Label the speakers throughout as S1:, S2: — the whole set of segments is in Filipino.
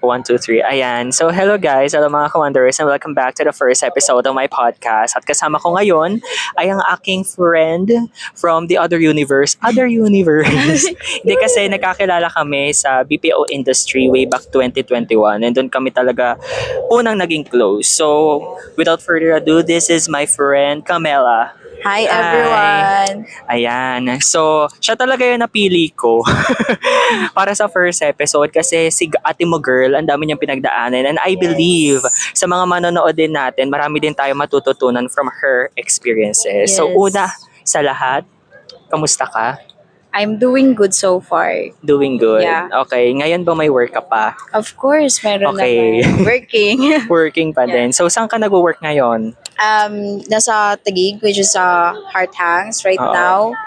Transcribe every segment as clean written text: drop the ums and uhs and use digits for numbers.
S1: One, two, three. Ayan. So, hello guys. Hello mga Kawanderers and welcome back to the first episode of my podcast. At kasama ko ngayon ay ang aking friend from the other universe. Other universe. Hindi kasi nagkakilala kami sa BPO industry way back 2021 and doon kami talaga unang naging close. So, without further ado, this is my friend Camela.
S2: Hi everyone!
S1: Ayan. So, siya talaga yung napili ko para sa first episode kasi si ate mo girl, ang dami niyang pinagdaanan and I believe sa mga manonood din natin, marami din tayo matututunan from her experiences. So,
S2: Yes.
S1: una sa lahat, kamusta ka?
S2: I'm doing good so far.
S1: Doing good?
S2: Yeah.
S1: Okay. Ngayon ba may work ka pa?
S2: Of course, meron
S1: Okay.
S2: naman. Working.
S1: Working pa din. So, saan ka nag-work ngayon?
S2: Nasa Taguig, which is Heart Hangs right
S1: Oo.
S2: now.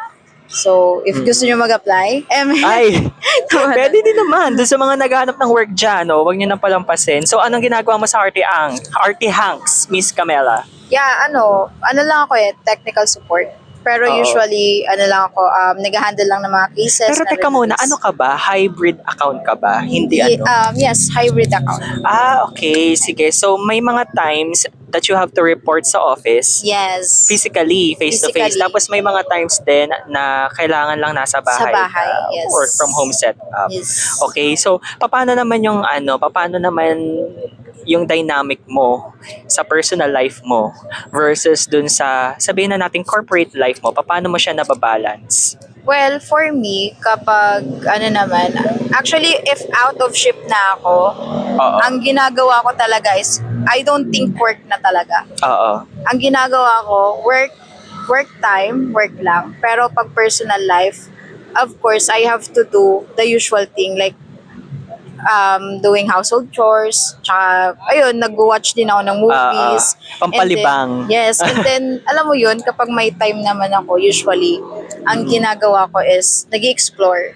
S2: So, if gusto nyo mag-apply,
S1: Ay, pwede din naman. Doon sa mga naghahanap ng work dyan, no? Huwag nyo nang palampasin. So, anong ginagawa mo sa Artie Hanks, Miss Camela?
S2: yeah, ano lang ako technical support. Pero
S1: Oo.
S2: usually, lang ako, nag-handle lang ng mga cases.
S1: Pero
S2: na
S1: teka muna,
S2: release.
S1: ano ka ba? Hybrid account ka ba? Hindi
S2: Yes, hybrid account.
S1: Okay. Sige. So, may mga times that you have to report sa office.
S2: Yes.
S1: Physically, face-to-face.
S2: Physically.
S1: Tapos may mga times din na kailangan lang nasa bahay.
S2: Sa bahay,
S1: ka.
S2: yes.
S1: Work from home setup.
S2: Yes.
S1: Okay. So, paano naman yung dynamic mo sa personal life mo versus dun sa, sabihin na natin, corporate life mo? Paano mo siya nababalance?
S2: Well, for me, kapag actually, if out of shift na ako,
S1: Oo.
S2: ang ginagawa ko talaga is, I don't think work na talaga.
S1: Oo.
S2: Ang ginagawa ko, work time, work lang. Pero pag personal life, of course, I have to do the usual thing, like, doing household chores, tsaka, ayun, nag-watch din ako ng movies.
S1: Pampalibang.
S2: And then, yes, and then, alam mo yun, kapag may time naman ako, usually, ang ginagawa ko is, nag-explore.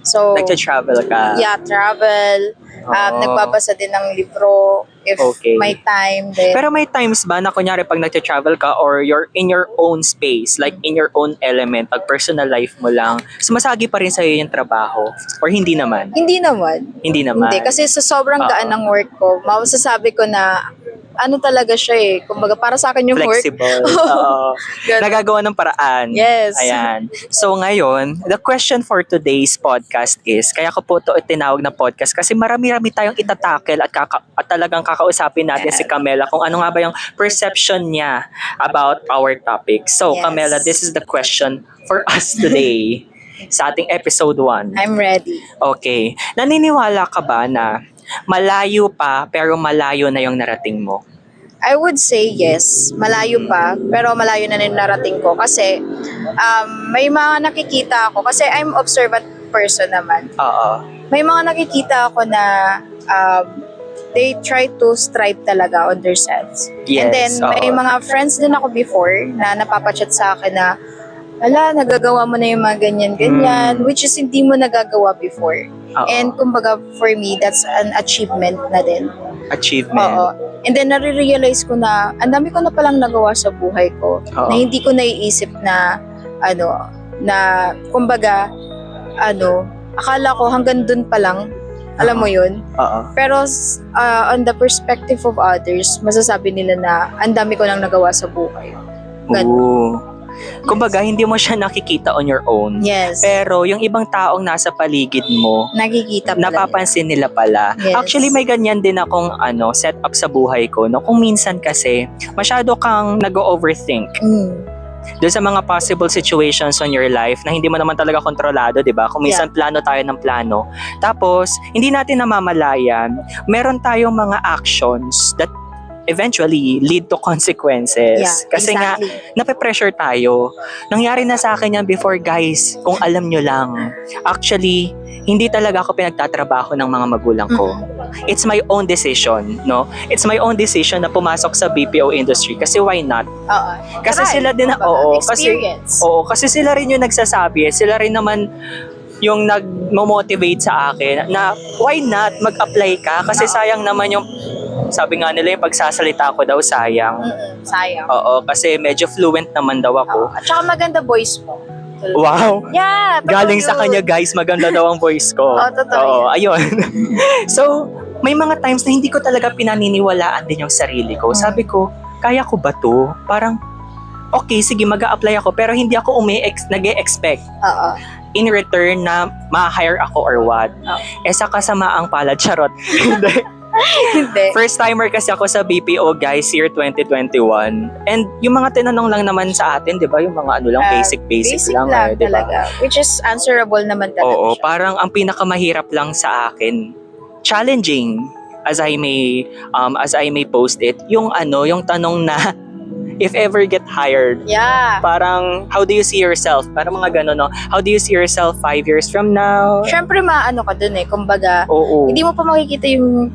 S2: So,
S1: Nagta-travel ka?
S2: yeah, travel,
S1: Oo.
S2: nagbabasa din ng libro, if
S1: Okay.
S2: may time din.
S1: Pero may times ba na kunyari pag nagta-travel ka or you're in your own space, like in your own element, pag personal life mo lang, sumasagi pa rin sa'yo yung trabaho? Or hindi naman?
S2: Hindi naman.
S1: Hindi naman?
S2: Hindi, kasi sa sobrang gaan ng work ko, masasabi ko na, talaga siya kumbaga para sa akin yung
S1: flexible.
S2: work.
S1: Oo.
S2: Ganun.
S1: Nagagawa ng paraan.
S2: Yes.
S1: Ayan. So ngayon, the question for today's podcast is, kaya ko po ito itinawag na podcast kasi marami-rami tayong itatakel at talagang kakausapin natin si Camela kung ano nga ba yung perception niya about our topic. So
S2: Yes.
S1: Camela, this is the question for us today sa ating episode 1.
S2: I'm ready.
S1: Okay. Naniniwala ka ba na malayo pa pero malayo na yung narating mo?
S2: I would say yes, malayo pa, pero malayo na rin narating ko kasi may mga nakikita ako, kasi I'm observant person naman.
S1: Oo.
S2: May mga nakikita ako na they try to strive talaga on themselves.
S1: Yes,
S2: And then may
S1: oo.
S2: mga friends din ako before na napapachat sa akin na, nagagawa mo na yung mga ganyan-ganyan, which is hindi mo nagagawa before.
S1: Oo.
S2: And kumbaga for me, that's an achievement na din.
S1: Achievement.
S2: Oo. And then nare-realize ko na ang dami ko na palang nagawa sa buhay ko
S1: Oo.
S2: na hindi ko naiisip na kumbaga akala ko hanggang dun pa lang, alam mo yun.
S1: Oo.
S2: Pero on the perspective of others, masasabi nila na ang dami ko nang nagawa sa buhay. Ganun.
S1: Oo. Kumbaga, hindi mo siya nakikita on your own.
S2: Yes.
S1: Pero yung ibang taong nasa paligid mo,
S2: Nakikita pala
S1: napapansin nila pala.
S2: Yes.
S1: Actually, may ganyan din akong set up sa buhay ko. No? Kung minsan kasi, masyado kang nag-overthink doon sa mga possible situations on your life na hindi mo naman talaga kontrolado, di ba? Kung minsan plano tayo ng plano. Tapos, hindi natin namamalayan, meron tayong mga actions that eventually lead to consequences.
S2: Yeah,
S1: Kasi nga,
S2: exactly.
S1: nape-pressure tayo. Nangyari na sa akin yan before, guys. Kung alam nyo lang. Actually, hindi talaga ako pinagtatrabaho ng mga magulang ko. It's my own decision, no? It's my own decision na pumasok sa BPO industry. Kasi why not?
S2: Oo.
S1: Kasi
S2: Try,
S1: sila din,
S2: kumbaga,
S1: kasi,
S2: experience.
S1: kasi sila rin yung nagsasabi. Sila rin naman yung nag-motivate sa akin na why not mag-apply ka? Kasi sayang naman yung, sabi nga nila yung pagsasalita ko daw sayang.
S2: Sayang.
S1: Oo, kasi medyo fluent naman daw ako.
S2: At saka maganda voice mo.
S1: Wow!
S2: Yeah, totoo
S1: Galing sa
S2: yun.
S1: kanya guys, maganda daw ang voice ko.
S2: Oo, totoo
S1: Oo, ayun. So, may mga times na hindi ko talaga pinaniniwalaan din yung sarili ko. Sabi ko, kaya ko ba to? Parang, okay, sige, mag-a-apply ako, pero hindi ako nag-e-expect
S2: Oo.
S1: in return na ma-hire ako or what.
S2: Oh.
S1: Sa kasamaang palad, charot. Hindi.
S2: Hindi.
S1: First timer kasi ako sa BPO, guys, year 2021. And yung mga tinanong lang naman sa atin, di ba? Yung mga ano lang, basic lang
S2: lang
S1: di ba?
S2: talaga. Which is answerable naman talaga
S1: Oo,
S2: siya.
S1: parang ang pinakamahirap lang sa akin, challenging, as I may post it, yung tanong na, if ever get hired,
S2: Yeah.
S1: parang, how do you see yourself? Parang mga gano'n, no? How do you see yourself 5 years from now?
S2: Siyempre maano ka dun kumbaga,
S1: Oo.
S2: hindi mo pa makikita yung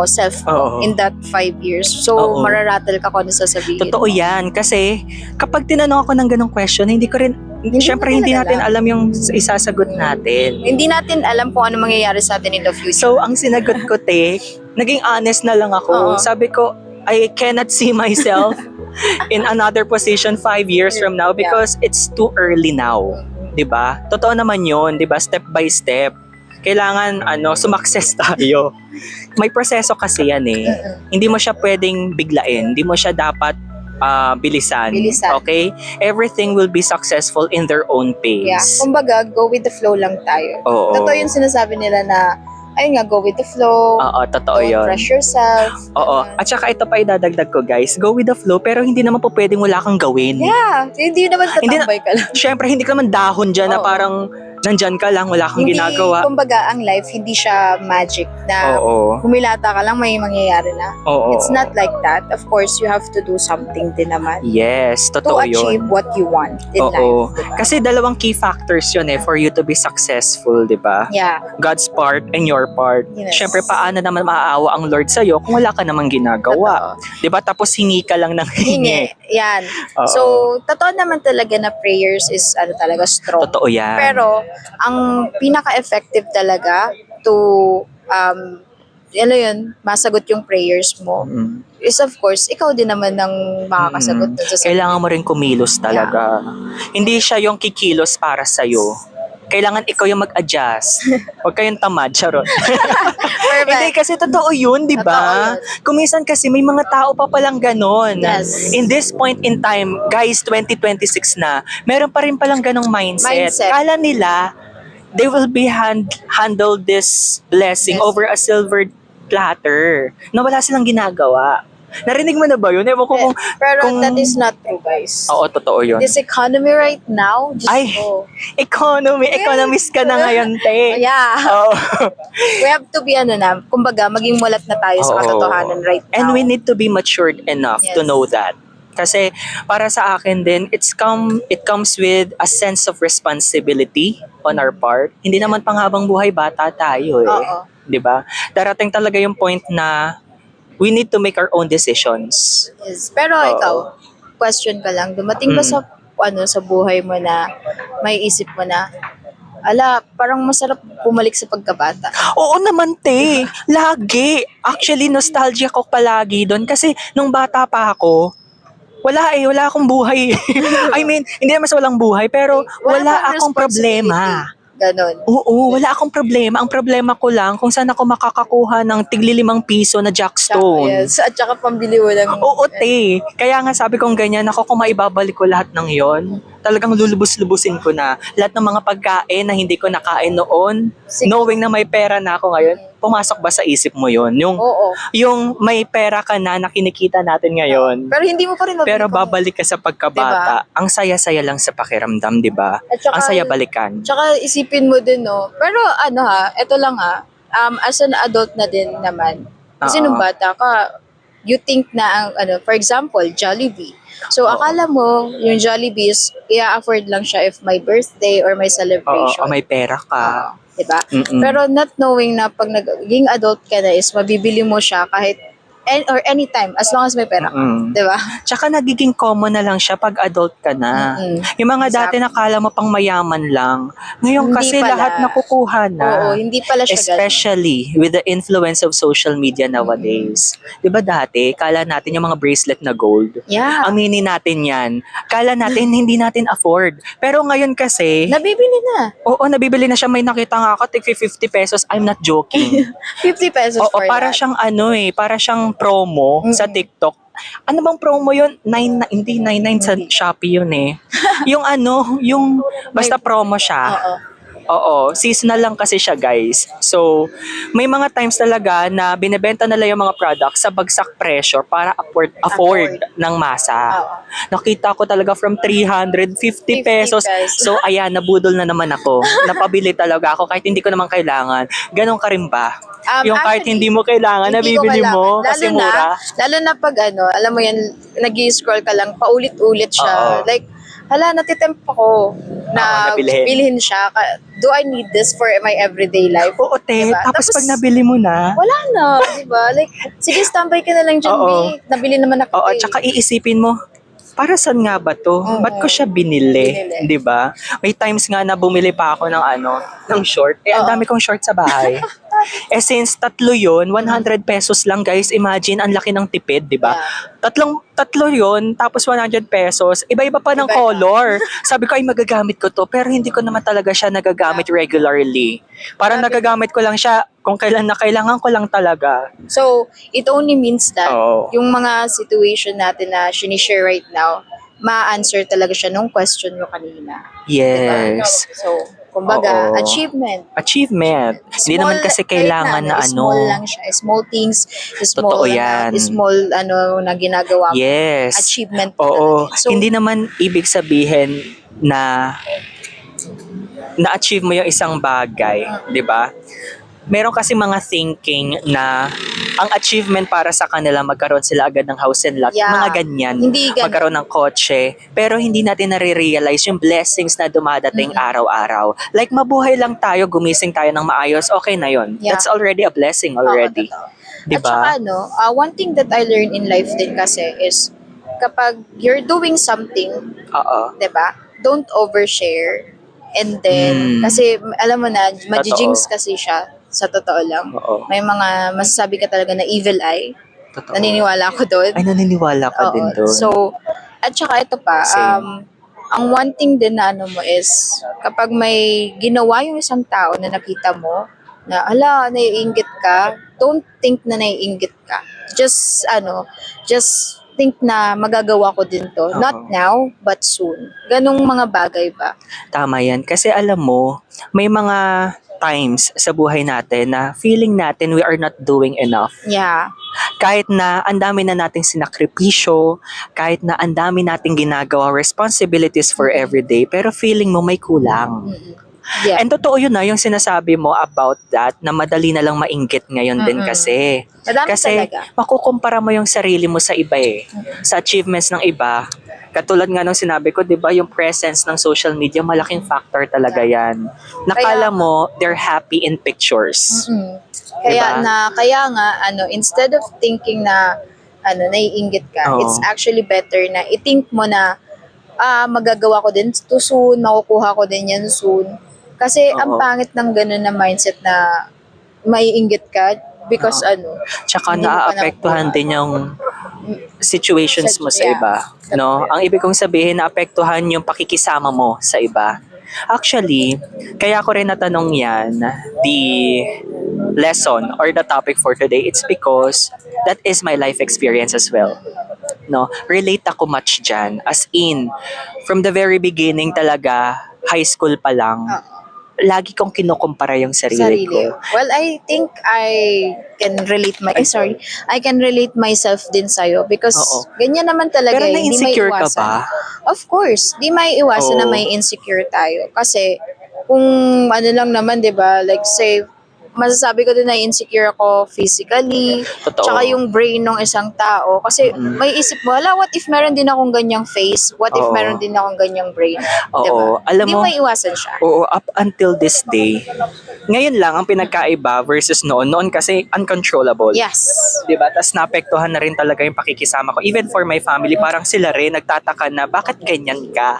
S2: self mo
S1: Oo.
S2: in that 5 years. So,
S1: Oo.
S2: mararattle ka kung ano sasabihin.
S1: Totoo yan. Kasi, kapag tinanong ako ng ganong question, syempre
S2: mo
S1: hindi
S2: talaga
S1: natin alam yung isasagot natin.
S2: Hindi natin alam kung ano mangyayari sa atin in the future.
S1: So, ang sinagot ko, naging honest na lang ako.
S2: Oo.
S1: Sabi ko, I cannot see myself in another position 5 years from now because it's too early now. 'Di ba? Totoo naman 'yon, 'di ba? Step by step. Kailangan sumakses tayo. May proseso kasi yan Hindi mo siya pwedeng biglain. Hindi mo siya dapat bilisan. Okay? Everything will be successful in their own pace.
S2: Yeah. Kumbaga, go with the flow lang tayo.
S1: Oo.
S2: Totoo yung sinasabi nila na, ayun nga, go with the flow.
S1: Oo, totoo
S2: Don't
S1: yun.
S2: rush yourself.
S1: Oo. At saka ito pa idadagdag ko, guys. Go with the flow, pero hindi naman po pwedeng wala kang gawin.
S2: Yeah. Hindi naman tatambay ka lang.
S1: Siyempre, hindi ka naman dahon dyan na
S2: Oo.
S1: parang nandyan ka lang, wala kang ginagawa.
S2: Kumbaga, ang life, hindi siya magic na
S1: Oo.
S2: humilata ka lang, may mangyayari na.
S1: Oo.
S2: It's not like that. Of course, you have to do something din naman
S1: Yes,
S2: to
S1: totoo
S2: achieve
S1: yun.
S2: what you want in
S1: Oo.
S2: life. Diba?
S1: Kasi dalawang key factors yun for you to be successful, di ba?
S2: Yeah.
S1: God's part and your part.
S2: Yes.
S1: Siyempre, paano naman maaawa ang Lord sa'yo kung wala ka namang ginagawa?
S2: Totoo.
S1: Di ba? Tapos hingi ka lang ng hingi.
S2: Yan.
S1: Oo.
S2: So, totoo naman talaga na prayers is talaga strong.
S1: Totoo yan.
S2: Pero, ang pinaka-effective talaga to masagot yung prayers mo
S1: Mm.
S2: is of course, ikaw din naman ang makakasagot dun sa
S1: Kailangan mo rin kumilos talaga. Hindi siya yung kikilos para sa'yo. Kailangan ikaw yung mag-adjust. Huwag kayong tamad, charot. Hindi, kasi totoo yun, di ba? Kuminsan kasi may mga tao pa palang ganon.
S2: Yes.
S1: In this point in time, guys, 2026 na, meron pa rin palang ganong mindset. Kala nila, they will be handle this blessing
S2: Yes.
S1: over a silver platter na wala silang ginagawa. Narinig mo na ba yun? Ewan ko
S2: Pero
S1: kung-
S2: that is not true, guys.
S1: Oo, totoo yun.
S2: This economy right now, just
S1: Ay, economist ka na ngayon, te.
S2: Yeah.
S1: Oo.
S2: We have to be kumbaga, maging mulat na tayo sa
S1: Oo.
S2: katotohanan right now.
S1: And we need to be matured enough to
S2: Yes.
S1: know that. Kasi para sa akin din, it comes with a sense of responsibility on our part. Hindi naman pang habang buhay bata tayo
S2: Oo.
S1: 'Di ba? Darating talaga yung point na we need to make our own decisions.
S2: Yes. Pero
S1: Oo.
S2: ikaw, question ka lang, dumating ba sa sa buhay mo na may isip mo na, parang masarap bumalik sa pagkabata.
S1: Oo naman, te. Lagi. Actually, nostalgia ko palagi doon. Kasi nung bata pa ako, wala akong buhay. I mean, hindi naman sa walang buhay, pero wala
S2: kang
S1: akong problema.
S2: Ganon.
S1: Oo, wala akong problema. Ang problema ko lang kung saan ako makakakuha ng tigli 5 piso na jackstone.
S2: Yes. At saka pambili mo ng...
S1: Oo, te. Kaya nga sabi kong ganyan, ako kung maibabalik ko lahat ng yon, talagang lulubos-lubusin ko na. Lahat ng mga pagkain na hindi ko nakain noon,
S2: Sige.
S1: knowing na may pera na ako ngayon, pumasok ba sa isip mo yon?
S2: Oo.
S1: Yung may pera ka na kinikita natin ngayon,
S2: Pero hindi mo pa rin
S1: pero babalik ka sa pagkabata. Ang saya-saya lang sa pakiramdam, di ba?
S2: At saka-
S1: Ang saya balikan.
S2: Tsaka isipin mo din, no? Pero eto lang as an adult na din naman. Kasi
S1: Oo.
S2: nung bata ka, you think na for example, Jollibee. So,
S1: Oo.
S2: akala mo, yung Jollibee is, i-afford lang siya if may birthday or may
S1: Oo,
S2: celebration.
S1: may pera ka.
S2: Diba?
S1: Mm-mm.
S2: Pero not knowing na pag naging adult ka na is mabibili mo siya kahit or anytime, as long as may pera ka.
S1: Mm.
S2: Diba?
S1: Tsaka nagiging common na lang siya pag adult ka na. Yung mga dati nakala mo pang mayaman lang. Ngayon
S2: Hindi
S1: kasi
S2: pala.
S1: lahat nakukuha na.
S2: Oo, hindi pala siya ganun.
S1: Especially with the influence of social media nowadays. Di ba dati, kala natin yung mga bracelet na gold.
S2: Yeah.
S1: Aminin natin yan. Kala natin hindi natin afford. Pero ngayon kasi,
S2: Nabibili na.
S1: oo, nabibili na siya. May nakita nga ako, tig 50 pesos. I'm not joking.
S2: 50 pesos
S1: Oo,
S2: for
S1: para
S2: that.
S1: siyang para siyang promo sa TikTok. Ano bang promo yun? Hindi 99 sa Shopee yun eh. yung basta promo siya.
S2: Oo.
S1: Oo, seasonal lang kasi siya guys. So, may mga times talaga na binebenta nila yung mga products sa bagsak presyo para afford ng masa.
S2: Oo.
S1: Nakita ko talaga from 350 pesos.
S2: 50 pesos.
S1: So, ayan, nabudol na naman ako. Napabili talaga ako kahit hindi ko naman kailangan. Ganon ka rin ba? Yung kahit
S2: Actually,
S1: hindi mo kailangan,
S2: hindi ko
S1: nabibili mo
S2: kailangan.
S1: kasi mura.
S2: Lalo na pag alam mo yan, nag-scroll ka lang, paulit-ulit siya.
S1: Oo.
S2: Like, natitempt ako na
S1: nabilhin.
S2: bilhin siya. Do I need this for my everyday life?
S1: Oo, te.
S2: Diba?
S1: Tapos
S2: Tapos,
S1: pag nabili mo na,
S2: wala na, di ba? Like, sige, standby ka na lang dyan,
S1: Oo.
S2: B. Nabili naman ako.
S1: oo,
S2: eh.
S1: tsaka iisipin mo, para saan nga ba to?
S2: Oo.
S1: Ba't ko siya binili?
S2: Binili.
S1: 'Di ba? May times nga na bumili pa ako ng short. Ang
S2: Oo.
S1: dami kong short sa bahay. Since tatlo yun, 100 pesos lang guys. Imagine, ang laki ng tipid, 'di ba? Tatlo yun, tapos 100 pesos. Iba-iba pa ng
S2: Iba-iba.
S1: color. Sabi ko, ay magagamit ko to. Pero hindi ko naman talaga siya nagagamit regularly. Parang
S2: Sabi-
S1: nagagamit ko lang siya kung kailan na kailangan ko lang talaga.
S2: So, it only means that
S1: Oo.
S2: yung mga situation natin na sinishare right now, ma-answer talaga siya nung question nyo kanina.
S1: Yes.
S2: So, kumbaga,
S1: Oo.
S2: achievement.
S1: Achievement. Hindi naman kasi
S2: kahit
S1: kailangan na
S2: small lang siya. Small things,
S1: Totoo yan.
S2: small na ginagawa mo.
S1: Yes.
S2: Achievement
S1: Oo.
S2: talaga. So,
S1: Hindi naman ibig sabihin na na-achieve mo yung isang bagay, 'di ba? Meron kasi mga thinking na ang achievement para sa kanila magkaroon sila agad ng house and lot,
S2: Yeah.
S1: mga ganyan.
S2: Hindi ganun.
S1: Magkaroon ng kotse, pero hindi natin nare-realize yung blessings na dumadating araw-araw. Like mabuhay lang tayo, gumising tayo ng maayos, okay na yun.
S2: Yeah.
S1: That's already a blessing already.
S2: Oo, totoo.
S1: Di
S2: At saka
S1: ba?
S2: one thing that I learned in life din kasi is kapag you're doing something,
S1: Oo.
S2: 'di ba? Don't overshare. And then kasi alam mo na, ma-jinx kasi siya sa totoo lang.
S1: Oo.
S2: May mga masasabi ka talaga na evil eye.
S1: Totoo.
S2: Naniniwala ako doon.
S1: Ay, naniniwala ka din doon.
S2: So, at saka ito pa,
S1: Same.
S2: ang one thing din na mo is, kapag may ginawa yung isang tao na nakita mo, na naiinggit ka, don't think na naiinggit ka. Just think na magagawa ko din to.
S1: Oo.
S2: Not now, but soon. Ganong mga bagay ba?
S1: Tama yan. Kasi alam mo, may mga times sa buhay natin na feeling natin we are not doing enough.
S2: Yeah.
S1: Kahit na ang dami na nating sinakripisyo, kahit na ang dami nating ginagawa responsibilities for everyday, pero feeling mo may kulang.
S2: Yeah.
S1: And totoo yun na, yung sinasabi mo about that, na madali na lang mainggit ngayon din kasi.
S2: Madami
S1: Kasi
S2: talaga.
S1: makukumpara mo yung sarili mo sa iba eh. Sa achievements ng iba. Katulad nga nung sinabi ko, di ba, yung presence ng social media, malaking factor talaga yan. Nakala mo, they're happy in pictures.
S2: Kaya
S1: Diba?
S2: nga instead of thinking na naiinggit ka,
S1: Oo.
S2: it's actually better na i-think mo na magagawa ko din to soon, makukuha ko din yan soon. Kasi ang
S1: Oo.
S2: pangit ng ganun na mindset na maiinggit ka because
S1: Tsaka
S2: Hindi mo pa
S1: naaapektuhan
S2: nakukuha.
S1: din yung situations mo sa
S2: Yeah.
S1: iba. No? Ang ibig kong sabihin, naapektuhan yung pakikisama mo sa iba. Actually, kaya ko rin natanong yan, the lesson or the topic for today, it's because that is my life experience as well. No, relate ako much dyan. As in, from the very beginning talaga, high school pa lang, lagi kong kinukumpara yung sarili ko.
S2: Well, I think I can relate myself din sa'yo because
S1: Oo.
S2: ganyan naman talaga.
S1: Pero
S2: hindi
S1: na-insecure ka
S2: maiiwasan.
S1: ba?
S2: Of course, di may iwasan na
S1: Oo.
S2: may insecure tayo. Kasi kung lang naman, di ba, like say, masasabi ko din na insecure ako physically,
S1: Totoo.
S2: tsaka yung brain ng isang tao. Kasi may isip mo, what if meron din akong ganyang face? What if
S1: Oo.
S2: meron din akong ganyang brain?
S1: Oo.
S2: Diba?
S1: Alam
S2: Hindi
S1: mo,
S2: may iwasan siya.
S1: Oo, up until this day, Ngayon lang ang pinagkaiba versus noon. Noon kasi uncontrollable.
S2: Yes.
S1: Diba? Tapos naapektuhan na rin talaga yung pakikisama ko. Even for my family, parang sila rin nagtataka na bakit ganyan ka?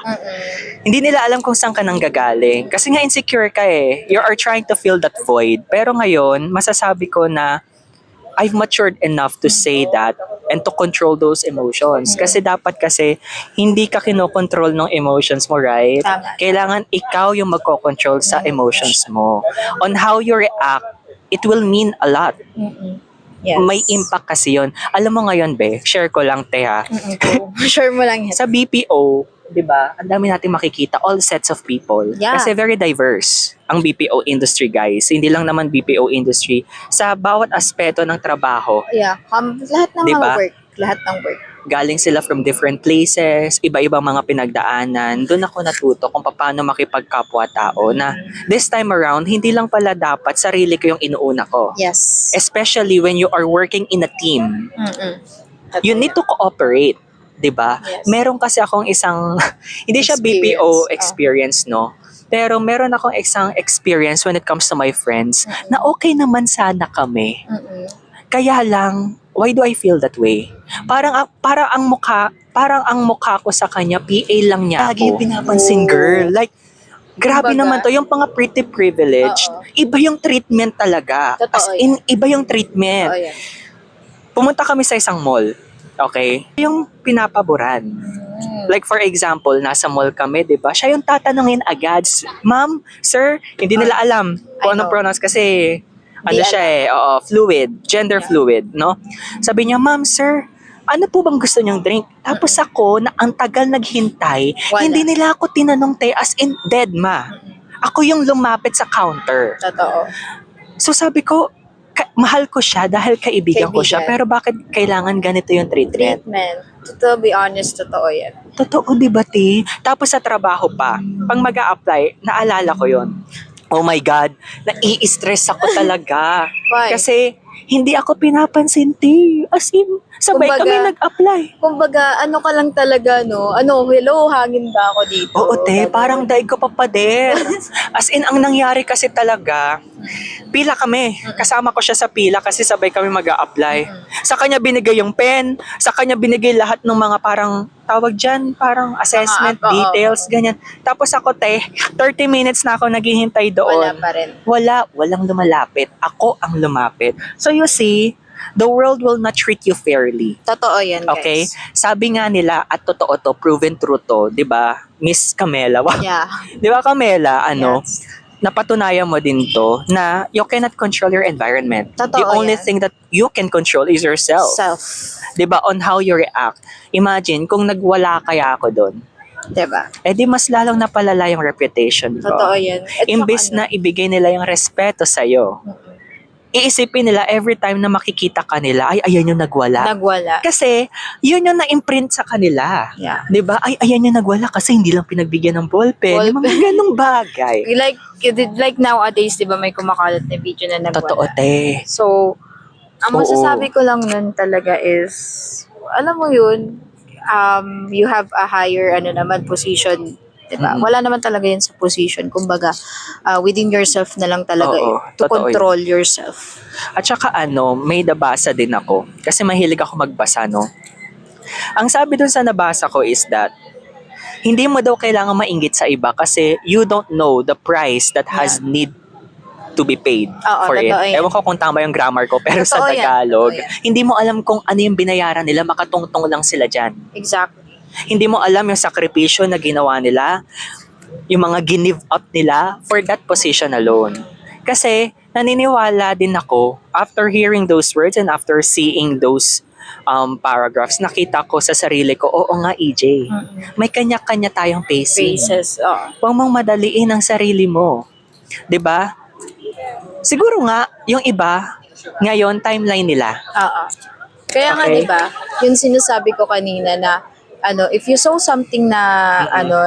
S1: Hindi nila alam kung saan ka nang gagaling. Kasi nga insecure ka eh. You are trying to fill that void. Pero ngayon, masasabi ko na I've matured enough to say that and to control those emotions. Kasi dapat kasi hindi ka kinokontrol ng emotions mo, right?
S2: Tama.
S1: Kailangan ikaw yung magkocontrol sa emotions mo. On how you react, it will mean a lot.
S2: Yes.
S1: May impact kasi yun. Alam mo ngayon, be, share ko lang, te ha.
S2: Sure mo lang yan.
S1: Sa BPO, di ba, ang dami natin makikita, all sets of people.
S2: Yeah.
S1: Kasi very diverse ang BPO industry, guys. Hindi lang naman BPO industry. Sa bawat aspeto ng trabaho,
S2: Yeah. Lahat ng
S1: Diba?
S2: mga work. Lahat ng work.
S1: galing sila from different places, iba-ibang mga pinagdaanan. Doon ako natuto kung paano makipagkapwa-tao na this time around, hindi lang pala dapat sarili ko yung inuuna ko.
S2: Yes.
S1: Especially when you are working in a team. You need to cooperate. 'Di ba?
S2: Yes.
S1: Meron kasi akong isang hindi siya
S2: Experience.
S1: BPO experience, no. Pero meron akong isang experience when it comes to my friends na okay naman sana kami. Kaya lang, why do I feel that way? Parang ang mukha ko sa kanya, PA lang niya ako. Lagi pinapansin, girl. Like, grabe
S2: Kumbaga,
S1: naman to, yung mga pretty privileged.
S2: Oo.
S1: Iba yung treatment talaga.
S2: Totoo
S1: As in, iba yung treatment.
S2: Oh, yeah.
S1: Pumunta kami sa isang mall. Okay? Yung pinapaboran. Like for example, nasa mall kami, 'di ba? Siya yung tatanungin agad, "Ma'am, sir, hindi nila alam kung
S2: I
S1: anong
S2: know.
S1: pronouns kasi ano
S2: Di
S1: siya eh, oo, fluid, gender fluid, no? Sabi niya, "Ma'am, sir, ano po bang gusto niyong drink?" Tapos ako, na ang tagal naghintay,
S2: Wala.
S1: hindi nila ako tinanong, te, as in dead ma. Ako yung lumapit sa counter.
S2: Totoo.
S1: So sabi ko, mahal ko siya dahil kaibigan ko siya,
S2: Kaibigan.
S1: pero bakit kailangan ganito yung treatment?
S2: Treatment. To be honest, totoo yan.
S1: Totoo, di ba, te? Tapos sa trabaho pa, pag mag-a-apply, naalala ko yon. Oh my God, nai-stress ako talaga.
S2: Why?
S1: Kasi hindi ako pinapansin, te. As in, sabay
S2: Kumbaga,
S1: kami nag-apply.
S2: Kumbaga, ano ka lang talaga, no? Ano, hello, hangin ba ako dito?
S1: Oo, te,
S2: Ganun.
S1: parang daig ko papader. As in, ang nangyari kasi talaga, pila kami. Kasama ko siya sa pila kasi sabay kami mag-a-apply. Sa kanya binigay yung pen, sa kanya binigay lahat ng mga parang, tawag dyan, parang assessment,
S2: oo.
S1: details, ganyan. Tapos ako, te, 30 minutes na ako naghihintay
S2: Wala
S1: doon.
S2: pa rin.
S1: Walang lumalapit. Ako ang lumapit. So you see, the world will not treat you fairly.
S2: Totoo yan, guys.
S1: Okay? Sabi nga nila, at totoo to, proven true to, di ba? Miss Camela.
S2: Yeah.
S1: Di ba, Camela,
S2: Yes.
S1: napatunayan mo din to na you cannot control your environment.
S2: Totoo
S1: The only
S2: yan.
S1: thing that you can control is yourself.
S2: Self.
S1: Di ba? On how you react. Imagine, kung nagwala kaya ako doon,
S2: Diba?
S1: di mas lalong napalala yung reputation ko.
S2: Totoo yan. At
S1: Imbis
S2: saka
S1: na ibigay nila yung respeto sa'yo, iisipin nila every time na makikita ka nila, ay, ayan yung nagwala.
S2: nagwala.
S1: Kasi, yun yung na-imprint sa kanila.
S2: Yeah.
S1: 'Di ba? Ay, ayan yung nagwala kasi hindi lang pinagbigyan ng ballpen. Yung mga ganong bagay.
S2: Like nowadays, di ba, may kumakalat na video na nagwala.
S1: Totoo, te.
S2: So, ang
S1: Oo.
S2: masasabi ko lang nun talaga is, alam mo yun, you have a higher position, diba?
S1: Mm.
S2: Wala naman talaga yun sa position. Kumbaga, within yourself na lang talaga
S1: Oo,
S2: to
S1: totoo
S2: control yourself.
S1: At saka may nabasa din ako. Kasi mahilig ako magbasa, no? Ang sabi dun sa nabasa ko is that, hindi mo daw kailangan mainggit sa iba kasi you don't know the price that has need to be paid
S2: Oo,
S1: for it.
S2: totoo yan.
S1: Ewan ko kung tama yung grammar ko, pero sa
S2: Totoo yan,
S1: Tagalog,
S2: totoo yan.
S1: hindi mo alam kung ano yung binayaran nila, makatungtong lang sila dyan.
S2: Exactly.
S1: Hindi mo alam yung sakripisyo na ginawa nila, yung mga give up nila for that position alone. Kasi naniniwala din ako, after hearing those words and after seeing those paragraphs, nakita ko sa sarili ko, oo nga EJ, may kanya-kanya tayong pacing.
S2: Faces. Oo.
S1: Huwag mong madaliin ang sarili mo. 'Di ba? Siguro nga, yung iba, ngayon, timeline nila.
S2: Oo. Kaya nga,
S1: Okay.
S2: di ba, yung sinasabi ko kanina na, if you saw something na,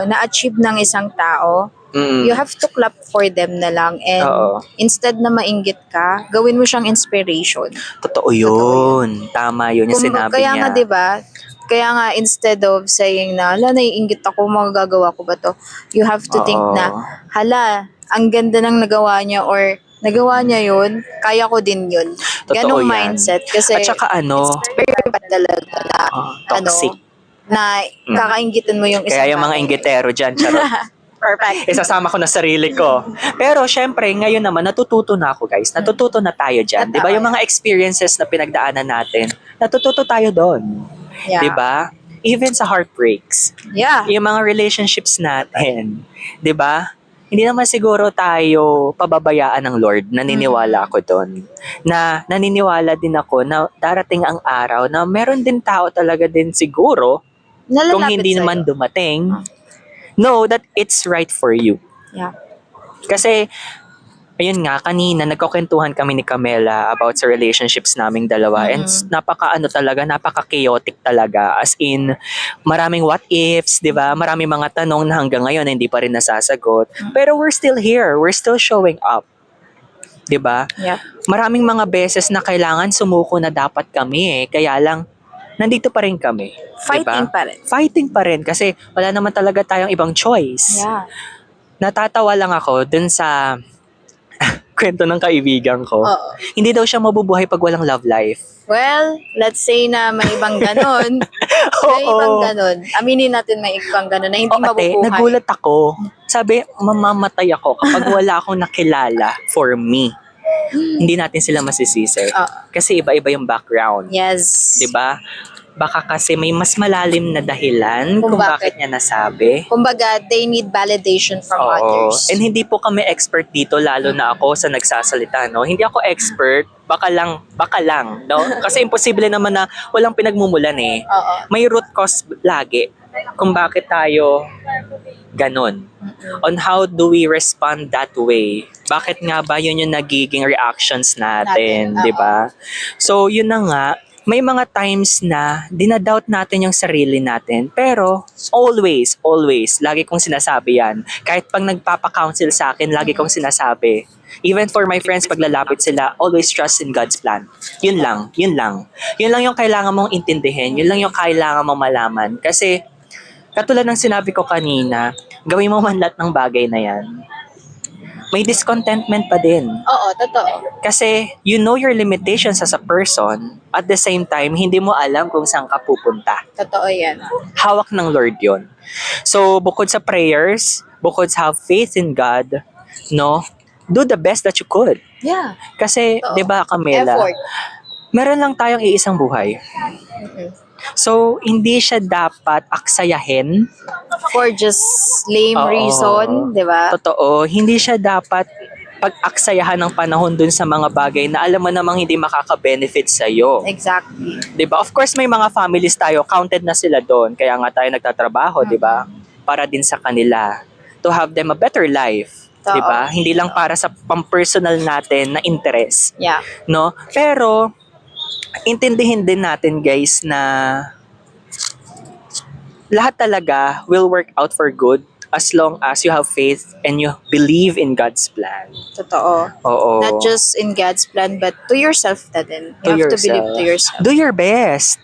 S2: na-achieve ng isang tao,
S1: Mm.
S2: you have to clap for them na lang. And
S1: Oo.
S2: instead na mainggit ka, gawin mo siyang inspiration.
S1: Totoo yun. Tama yun yung sinabi
S2: Kaya
S1: niya.
S2: nga, di ba, Kaya nga, instead of saying na, hala, naiingit ako, magagawa ko ba to? You have to think na,
S1: Oo.
S2: hala, ang ganda ng nagawa niya or nagawa niya yun, kaya ko din yun.
S1: Totoo
S2: Ganong
S1: yan.
S2: mindset. Kasi,
S1: At saka
S2: it's very bad talaga na,
S1: toxic.
S2: na kakaingitan mo yung isang
S1: Kaya yung mga
S2: tao.
S1: inggitero dyan, charot.
S2: Perfect.
S1: Isasama ko na sarili ko. Pero syempre, ngayon naman, natututo na ako guys. Natututo na tayo dyan. Di ba? Yung mga experiences na pinagdaanan natin, natututo tayo doon.
S2: Yeah.
S1: Di ba? Even sa heartbreaks.
S2: Yeah.
S1: Yung mga relationships natin. Di ba? Hindi naman siguro tayo pababayaan ng Lord. Naniniwala ako doon. Na naniniwala din ako na darating ang araw na meron din tao talaga din siguro kung
S2: Nalalapit
S1: hindi
S2: sa'yo.
S1: naman dumating, know that it's right for you.
S2: Yeah.
S1: Kasi, ayun nga, kanina nagkukwentuhan kami ni Camela about sa relationships naming dalawa and napaka-chaotic talaga. As in, maraming what ifs, di ba? Maraming mga tanong na hanggang ngayon hindi pa rin nasasagot. Pero we're still here. We're still showing up. Di ba?
S2: Yeah.
S1: Maraming mga beses na kailangan sumuko na dapat kami eh. Kaya lang, nandito pa rin kami.
S2: Fighting
S1: Diba?
S2: pa rin.
S1: Fighting pa rin kasi wala naman talaga tayong ibang choice.
S2: Yeah.
S1: Natatawa lang ako dun sa kwento ng kaibigan ko.
S2: Oo.
S1: Hindi daw siya mabubuhay pag walang love life.
S2: Well, let's say na may ibang ganon. May ibang ganon. Aminin natin may ibang ganon na hindi
S1: O ate,
S2: mabubuhay.
S1: nagulat ako. Sabi, mamamatay ako kapag wala akong nakilala for me. Hindi natin sila masisisi. Kasi iba-iba yung background.
S2: Yes.
S1: 'Di ba? Baka kasi may mas malalim na dahilan
S2: Kung
S1: kung
S2: bakit
S1: bakit niya nasabi.
S2: Kumbaga, they need validation from
S1: Oo.
S2: others.
S1: And hindi po kami expert dito, lalo na ako sa nagsasalita, no? Hindi ako expert, baka lang, no? Kasi imposible naman na walang pinagmumulan eh.
S2: Oo.
S1: May root cause lagi kung bakit tayo ganon. On how do we respond that way? Bakit nga ba yun yung nagiging reactions natin,
S2: Natin,
S1: di ba? So, yun na nga, may mga times na dinadoubt natin yung sarili natin. Pero, always, lagi kong sinasabi yan. Kahit pag nagpapa-counsel sa akin, lagi kong sinasabi. Even for my friends, pag lalapit sila, always trust in God's plan. Yun lang. Yun lang yung kailangan mong intindihin. Yun lang yung kailangan mong malaman. Kasi, katulad ng sinabi ko kanina, gawin mo man lahat ng bagay na yan. May discontentment pa din.
S2: Oo, totoo.
S1: Kasi you know your limitations as a person, at the same time, hindi mo alam kung saan ka pupunta.
S2: Totoo yan.
S1: Hawak ng Lord yon. So, bukod sa prayers, bukod sa have faith in God, no, do the best that you could.
S2: Yeah.
S1: Kasi,
S2: Totoo.
S1: di ba, Camela,
S2: Effort.
S1: meron lang tayong iisang buhay. So, hindi siya dapat aksayahin.
S2: For just lame
S1: Oo.
S2: reason, di ba?
S1: Totoo, hindi siya dapat pag-aksayahan ng panahon dun sa mga bagay na alam mo namang hindi makaka-benefit sa'yo.
S2: Exactly.
S1: 'Di ba? Of course, may mga families tayo, counted na sila doon. Kaya nga tayo nagtatrabaho, 'di ba? Para din sa kanila. To have them a better life. 'Di ba? Hindi lang para sa pang-personal natin na interest.
S2: Yeah.
S1: No? Pero, intindihin din natin guys na lahat talaga will work out for good as long as you have faith and you believe in God's plan.
S2: Totoo.
S1: Oo.
S2: Not just in God's plan, but to yourself na din.
S1: To
S2: You have to
S1: yourself.
S2: believe to yourself.
S1: Do your best.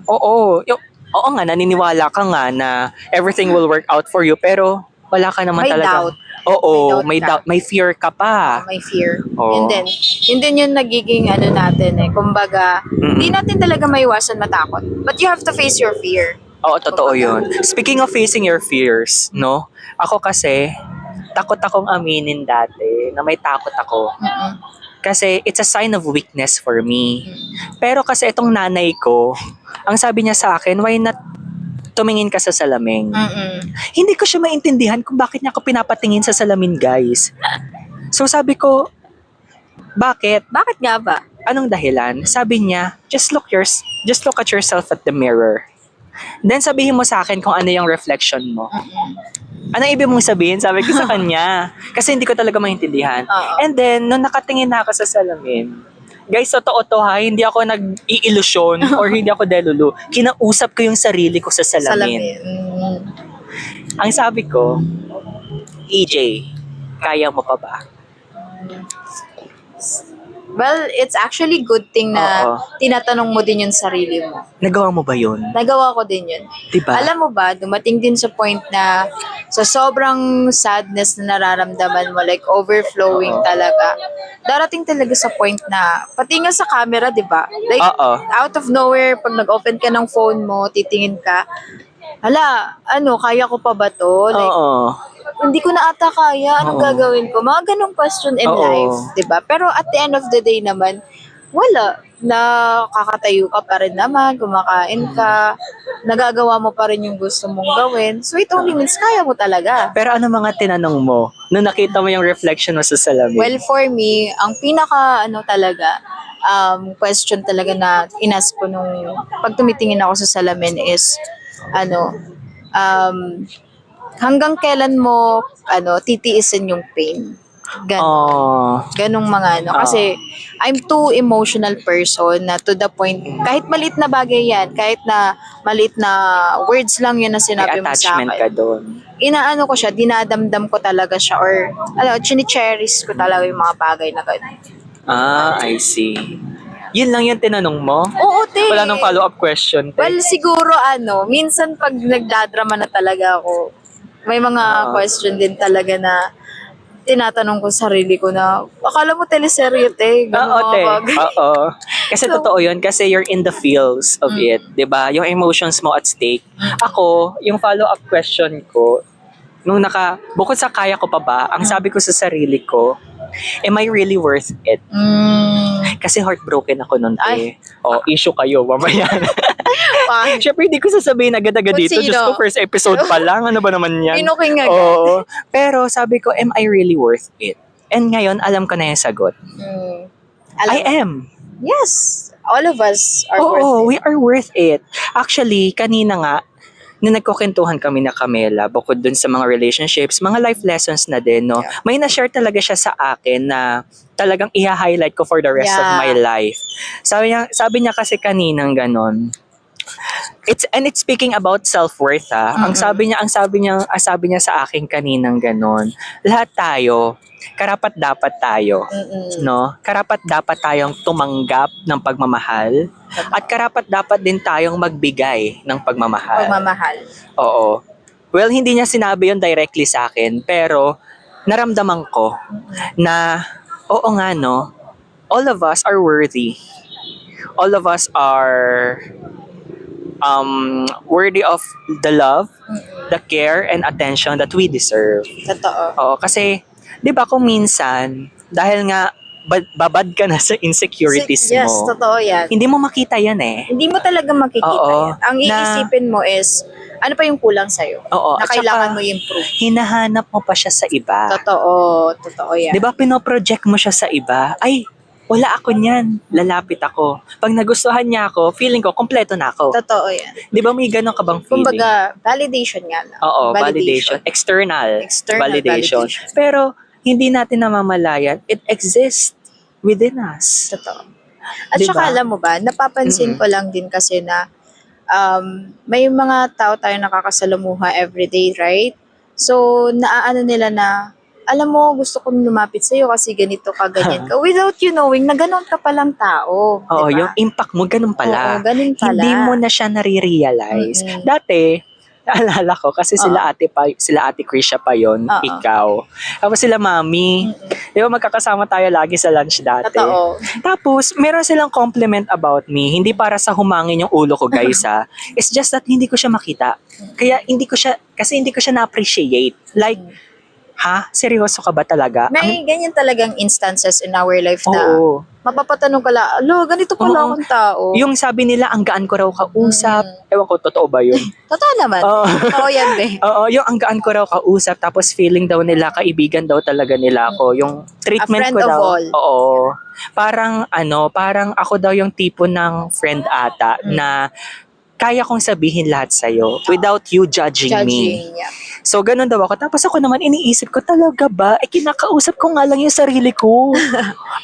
S1: Oo. Oo nga, naniniwala ka nga na everything will work out for you, pero wala ka naman
S2: May
S1: talaga.
S2: doubt.
S1: Oo,
S2: May doubt
S1: may fear ka pa.
S2: May fear.
S1: Oo.
S2: Yun din yung nagiging ano natin eh. Kumbaga, hindi natin talaga maiwasan matakot. But you have to face your fear.
S1: Oo, totoo yun. Speaking of facing your fears, no? Ako kasi, takot akong aminin dati na may takot ako. Kasi it's a sign of weakness for me. Pero kasi itong nanay ko, ang sabi niya sa akin, why not tumingin ka sa salamin? Hindi ko siya maintindihan kung bakit niya ako pinapatingin sa salamin, guys. So sabi ko, bakit?
S2: Bakit nga ba?
S1: Anong dahilan? Sabi niya, just look at yourself at the mirror. Then sabihin mo sa akin kung ano yung reflection mo. Anong ibig mong sabihin? Sabi ko sa kanya. Kasi hindi ko talaga maintindihan. And then, nung nakatingin na ako sa salamin, guys, totoo to ha, hindi ako nag-iilusyon or hindi ako delulu. Kinausap ko yung sarili ko sa salamin. Ang sabi ko, EJ, kaya mo pa ba?
S2: Well, it's actually good thing na
S1: Oo.
S2: tinatanong mo din yung sarili mo.
S1: Nagawa mo ba yun?
S2: Nagawa ko din yun.
S1: Diba?
S2: Alam mo ba, dumating din sa point na sa sobrang sadness na nararamdaman mo, like overflowing
S1: Oo.
S2: talaga, darating talaga sa point na, pati nga sa camera, di ba? Like,
S1: Oo.
S2: out of nowhere, pag nag-open ka ng phone mo, titingin ka, hala, kaya ko pa ba to? Like,
S1: Oo.
S2: hindi ko na ata kaya, anong
S1: Oo.
S2: gagawin ko? Mga ganong question in
S1: Oo.
S2: life, di ba? Pero at the end of the day naman, wala. Nakakatayo ka pa rin naman, kumakain ka, nagagawa mo pa rin yung gusto mong gawin. So it only means kaya mo talaga.
S1: Pero ano mga tinanong mo nung nakita mo yung reflection mo sa salamin?
S2: Well, for me, ang pinaka talaga, question talaga na inas ko nung pag tumitingin ako sa salamin is, um, hanggang kailan mo titiisin yung pain.
S1: Oh.
S2: Ganong mga Kasi I'm too emotional person na to the point, kahit maliit na bagay yan, kahit na maliit na words lang yun na
S1: May
S2: sinabi mo sa
S1: attachment ka
S2: akin,
S1: doon.
S2: inaano ko siya, dinadamdam ko talaga siya, or chini-cherish ko talaga yung mga bagay na ganun.
S1: I see. Yun lang yung tinanong mo?
S2: Oo, te.
S1: Wala nang follow-up question, te?
S2: Well, siguro minsan pag nagdadrama na talaga ako, may mga question din talaga na tinatanong ko sa sarili ko na, akala mo teleserye, te. Ganun
S1: Oo,
S2: mga
S1: te.
S2: bagay.
S1: Oo. Kasi
S2: So,
S1: totoo yun. Kasi you're in the feels of it. 'Di ba? Yung emotions mo at stake. Ako, yung follow-up question ko, bukod sa kaya ko pa ba, ang sabi ko sa sarili ko, am I really worth it? Kasi heartbroken ako nun, te. Issue kayo, mamaya. Siyempre, hindi ko sasabihin agad-agad
S2: Kung
S1: dito.
S2: sino?
S1: Diyos ko, first episode pa lang. Ano ba naman yan?
S2: Pinuking agad.
S1: Oo. Pero sabi ko, am I really worth it? And ngayon, alam ko na yung sagot.
S2: Alam
S1: I
S2: mo,
S1: am.
S2: Yes. All of us are worth
S1: Oo,
S2: it.
S1: we are worth it. Actually, kanina nga, na nagkukentuhan kami na Camela, bukod dun sa mga relationships, mga life lessons na din, no?
S2: Yeah.
S1: May na-share talaga siya sa akin na talagang i-highlight ko for the rest of
S2: Yeah.
S1: my life. Sabi niya kasi kaninang ganon, it's speaking about self-worth, Ang sabi niya sa akin kaninang ganon, lahat tayo, karapat-dapat tayo, no? Karapat-dapat tayong tumanggap ng pagmamahal at karapat-dapat din tayong magbigay ng pagmamahal.
S2: Pagmamahal.
S1: Oo. Well, hindi niya sinabi yun directly sa akin, pero naramdaman ko na oo nga, no? All of us are worthy. All of us are worthy of the love, the care, and attention that we deserve.
S2: Totoo.
S1: Oo, kasi, di ba kung minsan, dahil nga, babad ka na sa insecurities
S2: Yes,
S1: mo,
S2: totoo yan.
S1: hindi mo makita yan eh.
S2: Hindi mo talaga makikita
S1: Oo,
S2: yan. Ang iisipin mo is, ano pa yung kulang sa'yo?
S1: Oo,
S2: Na
S1: at
S2: kailangan
S1: saka,
S2: mo i-improve.
S1: hinahanap mo pa siya sa iba.
S2: Totoo yan.
S1: Di ba pinoproject mo siya sa iba? Ay, wala ako niyan. Lalapit ako. Pag nagustuhan niya ako, feeling ko, kompleto na ako.
S2: Totoo yan.
S1: Di ba may ganun ka bang feeling?
S2: Kumbaga, validation nga lang.
S1: Oo, validation. External validation.
S2: validation.
S1: Pero, hindi natin namamalayan, it exists within us.
S2: Totoo. At
S1: Diba?
S2: saka alam mo ba, napapansin ko lang din kasi na may mga tao tayo nakakasalamuha everyday, right? So, naaano nila na, alam mo, gusto kong lumapit sa'yo kasi ganito ka, ganyan ka. Without you knowing na ganon ka palang tao.
S1: Oo,
S2: diba?
S1: yung impact mo, ganun pala.
S2: Oo, ganun pala.
S1: Hindi mo na siya nare-realize.
S2: Mm-mm.
S1: Dati, naalala ko, kasi sila ate Krisha pa yon,
S2: Oo.
S1: ikaw. Tapos sila mami. Di ba magkakasama tayo lagi sa lunch dati?
S2: Totoo.
S1: Tapos, meron silang compliment about me. Hindi para sa humangin yung ulo ko, guys, It's just that hindi ko siya makita. Kaya hindi ko siya na-appreciate. Like, seryoso ka ba talaga?
S2: May ganyan talagang instances in our life na
S1: Oo.
S2: mapapatanong ka lang, alo, ganito pala
S1: Oo.
S2: akong tao.
S1: Yung sabi nila, ang gaan ko raw kausap. Ewan ko, totoo ba yun?
S2: Totoo naman.
S1: Oo.
S2: Totoo yan, be.
S1: Oo, yung ang gaan ko raw kausap, tapos feeling daw nila, kaibigan daw talaga nila ako. Yung treatment
S2: A friend
S1: ko
S2: of
S1: daw.
S2: all.
S1: Oo. Parang ako daw yung tipo ng friend ata na kaya kong sabihin lahat sa'yo without you judging me.
S2: Yeah.
S1: So, ganun daw ako. Tapos ako naman iniisip ko, talaga ba? Kinakausap ko nga lang yung sarili ko.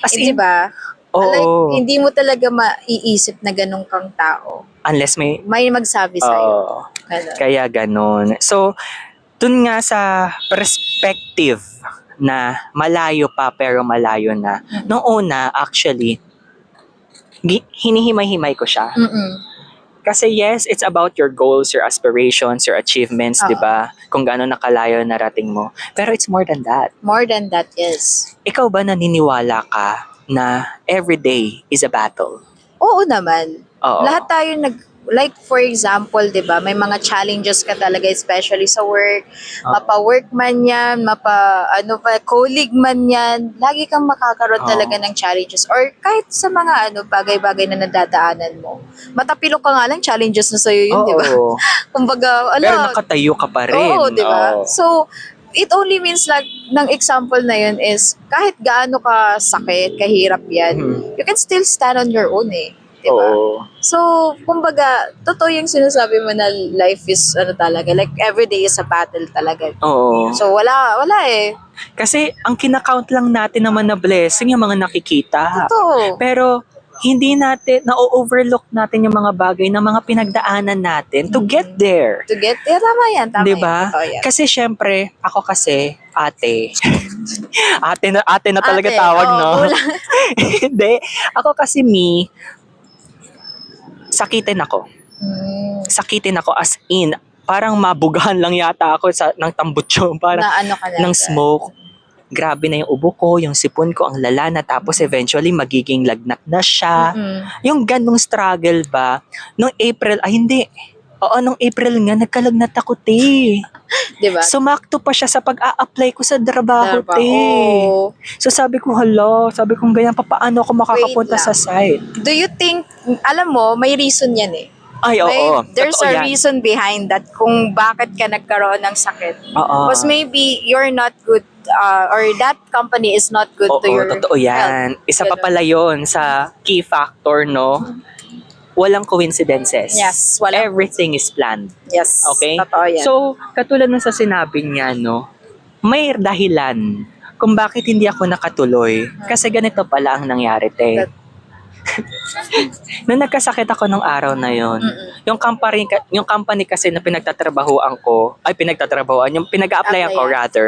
S1: As in,
S2: Diba?
S1: oo.
S2: Like, hindi mo talaga maiisip na ganun kang tao.
S1: Unless may
S2: May magsabi sa'yo.
S1: Oo.
S2: Ganun.
S1: Kaya ganun. So, dun nga sa perspective na malayo pa pero malayo na. Nung una, actually, hinihimay-himay ko siya. Kasi yes, it's about your goals, your aspirations, your achievements,
S2: Oo.
S1: di ba? Kung gaano nakalayo narating mo. Pero it's more than that.
S2: More than that, yes.
S1: Ikaw ba naniniwala ka na every day is a battle?
S2: Oo naman.
S1: Oo.
S2: Lahat tayo like for example, 'di ba, may mga challenges ka talaga especially sa work. Mapa-work man 'yan, colleague man 'yan, lagi kang makakaroon
S1: Oo.
S2: talaga ng challenges or kahit sa mga bagay-bagay na nadadaanan mo. Matapilok ka nga lang, challenges na sa'yo yun, 'di ba?
S1: Oo.
S2: Kumbaga,
S1: Pero nakatayo ka pa rin.
S2: oo, 'di ba?
S1: Oo.
S2: So, it only means like, ng example na yun is, kahit gaano ka sakit, kahirap yan, you can still stand on your own eh. Di ba?
S1: Oo.
S2: So, kumbaga, totoo yung sinasabi mo na life is, talaga, like, every day is a battle talaga.
S1: Oo.
S2: So, wala eh.
S1: Kasi ang kinakount lang natin naman na blessing yung mga nakikita.
S2: Totoo.
S1: Pero hindi natin, na-overlook natin yung mga bagay na mga pinagdaanan natin to get there.
S2: To get, tama yan, tama
S1: Diba?
S2: yan. Totoo yan.
S1: Kasi syempre, ako kasi, ate. ate na talaga
S2: Ate,
S1: tawag,
S2: oo,
S1: no?
S2: kulang.
S1: Hindi. Ako kasi sakitin ako. Sakitin ako as in, parang mabugahan lang yata ako ng tambutso. Parang
S2: Na ano ka na.
S1: ng smoke. Grabe na yung ubo ko, yung sipon ko, ang lala na. Tapos eventually, magiging lagnat na siya. Yung ganong struggle ba? Nung April, hindi. Oo, nung April nga, nagkalagnat ako, te.
S2: Diba?
S1: Sumakto pa siya sa pag-a-apply ko sa trabaho, te.
S2: Oo.
S1: So sabi ko, sabi ko ganyan, paano ako makakapunta
S2: Wait
S1: sa site?
S2: Do you think, alam mo, may reason yan eh.
S1: Ay, oo.
S2: There's
S1: Totoo
S2: a
S1: yan.
S2: reason behind that kung bakit ka nagkaroon ng sakit.
S1: Oo.
S2: Because maybe you're not good or that company is not good
S1: Oo,
S2: to your
S1: totoo yan.
S2: health.
S1: Isa pa pala yun sa key factor, no? Walang coincidences.
S2: Yes, walang-
S1: Everything is planned.
S2: Yes,
S1: Okay?
S2: totoo yan.
S1: So, katulad ng sa sinabi niya, no? May dahilan kung bakit hindi ako nakatuloy. Kasi ganito pala ang nangyari, te. Nung nagkasakit ako nung araw na yon, yung company kasi na pinagtatrabahoan ko, yung pinag-a-applyan ko
S2: Applyan.
S1: rather,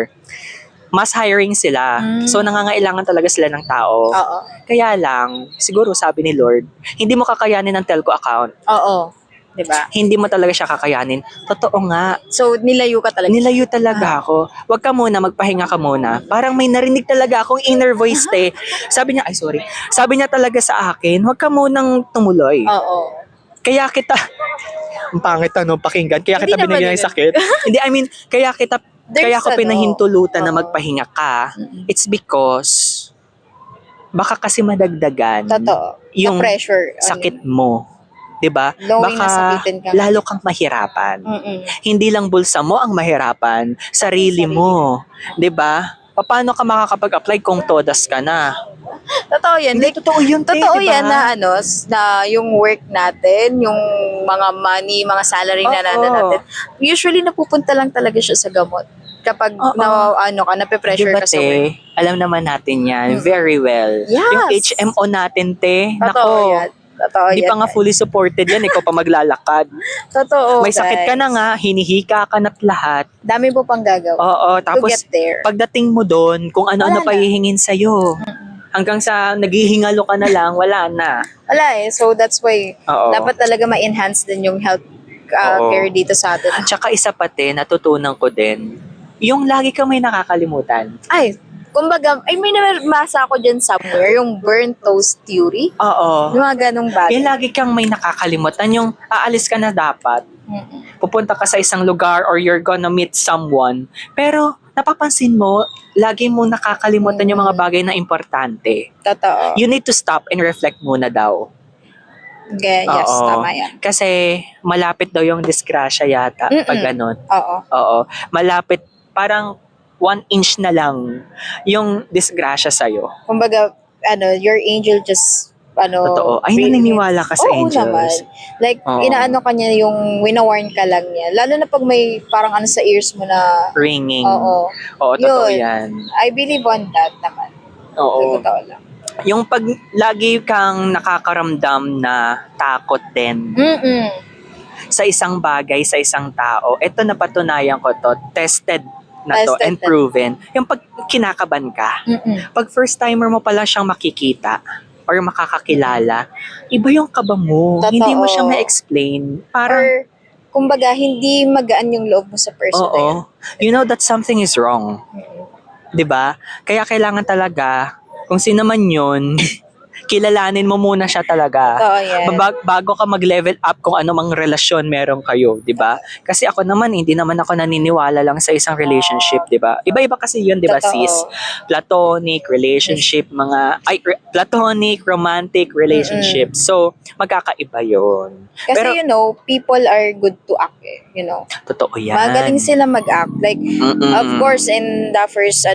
S1: mas hiring sila. So, nangangailangan talaga sila ng tao.
S2: Oo.
S1: Kaya lang, siguro sabi ni Lord, hindi mo kakayanin ang telco account.
S2: Oo. Diba?
S1: Hindi mo talaga siya kakayanin. Totoo nga.
S2: So, nilayo ka talaga.
S1: Nilayo talaga ako. Huwag ka muna, magpahinga ka muna. Parang may narinig talaga akong inner voice, te. Sabi niya, Sabi niya talaga sa akin, huwag ka munang tumuloy.
S2: Oo.
S1: Kaya kita, ang pangit pakinggan. Kaya kita
S2: Hindi naman
S1: binigyan ng
S2: yun.
S1: sakit. Hindi, I mean, kaya ko pinahintulutan na
S2: Oo.
S1: magpahinga ka. It's because, baka kasi madagdagan
S2: Totoo.
S1: yung
S2: The pressure.
S1: sakit mo. 'Di ba?
S2: Knowing na
S1: Baka
S2: sakitin ka.
S1: lalo kang mahirapan. Hindi lang bulsa mo ang mahirapan, sarili mo. 'Di ba? Paano ka makakapag-apply kung todas ka na?
S2: Totoo yan.
S1: Hindi, totoo yun, te,
S2: Totoo
S1: diba?
S2: yan na na yung work natin, yung mga money, mga salary na
S1: Oo.
S2: natin, usually napupunta lang talaga siya sa gamot. Kapag
S1: Oo.
S2: nape-pressure
S1: Diba,
S2: ka sa work.
S1: te? Alam naman natin yan very well.
S2: Yes.
S1: Yung HMO natin, te.
S2: Totoo
S1: Nako.
S2: yan. Totoo
S1: Di
S2: yan.
S1: pa nga fully supported yan, ikaw pa maglalakad.
S2: Totoo,
S1: May sakit ka na
S2: guys.
S1: nga, hinihika ka na't lahat.
S2: Dami po pang gagawa.
S1: Oo,
S2: to
S1: tapos
S2: get there.
S1: pagdating mo doon, kung ano-ano
S2: Wala
S1: pa
S2: na.
S1: hihingin sa'yo. Hanggang sa naghihingalo ka na lang, wala na.
S2: Wala eh. So that's why
S1: Oo.
S2: dapat talaga ma-enhance din yung health
S1: Oo.
S2: care dito sa atin.
S1: Tsaka isa pati, natutunan ko din, yung lagi kang may nakakalimutan.
S2: Ay, kumbaga, may nabasa ako dyan somewhere, yung burnt toast theory.
S1: Oo.
S2: Yung mga ganong bagay.
S1: Yung lagi kang may nakakalimutan, yung aalis ka na dapat, pupunta ka sa isang lugar or you're gonna meet someone, pero napapansin mo, lagi mo nakakalimutan yung mga bagay na importante.
S2: Totoo.
S1: You need to stop and reflect muna daw.
S2: Yes,
S1: Oo.
S2: tama yan.
S1: Kasi malapit daw yung disgrasya yata pag ganun.
S2: Oo.
S1: Oo. Malapit, parang 1 inch na lang yung disgrasya sa'yo.
S2: Kumbaga, your angel just,
S1: Totoo. Ay,
S2: really-
S1: naniniwala ka sa
S2: Oo
S1: angels.
S2: naman. Like,
S1: Oo.
S2: inaano ka niya yung winawarn ka lang niya. Lalo na pag may parang sa ears mo na,
S1: Ringing.
S2: oo.
S1: Oo, totoo
S2: Yun.
S1: yan.
S2: I believe on that naman.
S1: Oo.
S2: Totoo lang.
S1: Yung pag lagi kang nakakaramdam na takot din sa isang bagay, sa isang tao, ito napatunayan ko to, tested na to
S2: Tested
S1: and
S2: na.
S1: proven. Yung pag kinakaban ka,
S2: Mm-mm.
S1: pag first timer mo pala siyang makikita or makakakilala, iba yung kaba mo.
S2: Totoo.
S1: Hindi mo siya ma-explain. Parang,
S2: Or, kumbaga, hindi magaan yung loob mo sa person na yun.
S1: oo, you know that something is wrong. 'Di ba? Kaya kailangan talaga, kung sino man yun, kilalanin mo muna siya talaga.
S2: Totoo yan.
S1: Bago ka mag-level up kung ano mang relasyon meron kayo, 'di ba? Kasi ako naman hindi naman ako naniniwala lang sa isang relationship, 'di ba? Iba-iba kasi 'yun, 'di ba,
S2: Totoo.
S1: sis? Platonic relationship, platonic romantic relationship. So, magkakaiba 'yon.
S2: Kasi
S1: Pero
S2: people are good to act
S1: totoo 'yan.
S2: Magaling sila mag-act. Like,
S1: Mm-mm.
S2: of course, in the first,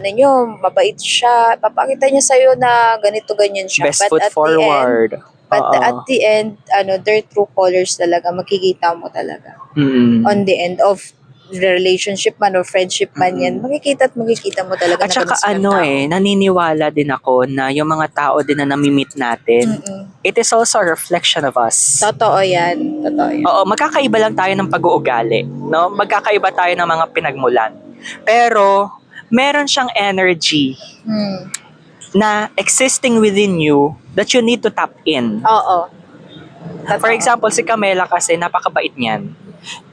S2: mabait siya. Papakita niya sa'yo na ganito, ganyan siya.
S1: Best foot forward.
S2: At the end, their true colors talaga, makikita mo talaga.
S1: Mm-mm.
S2: On the end of the relationship man or friendship man yan, makikita mo talaga
S1: At
S2: na
S1: saka
S2: ganun silang tao.
S1: naniniwala din ako na yung mga tao din na nami-meet natin,
S2: Mm-mm.
S1: it is also a reflection of us.
S2: Totoo yan.
S1: Oo, magkakaiba lang tayo ng pag-uugali, no? Magkakaiba tayo ng mga pinagmulan. Pero meron siyang energy
S2: Hmm.
S1: na existing within you that you need to tap in.
S2: Oo. Totoo.
S1: For example, si Camela kasi napakabait niyan.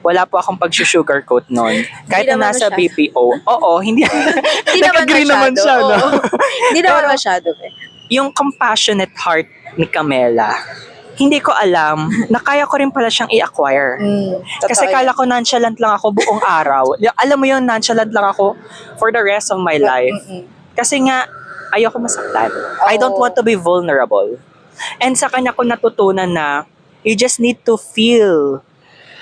S1: Wala po akong pag-sugarcoat nun. Kahit na
S2: naman
S1: nasa
S2: masyado.
S1: BPO. Oo, hindi.
S2: Hindi naman
S1: Nag-agree naman
S2: masyado.
S1: siya, no?
S2: Oo. Hindi naman
S1: Pero-
S2: masyado.
S1: Yung compassionate heart ni Camela, hindi ko alam na kaya ko rin pala siyang i-acquire. Kasi kala ko nonchalant lang ako buong araw. Alam mo yun, nonchalant lang ako for the rest of my life. Kasi nga, ayoko masaktan. I don't want to be vulnerable. And sa kanya ko natutunan na you just need to feel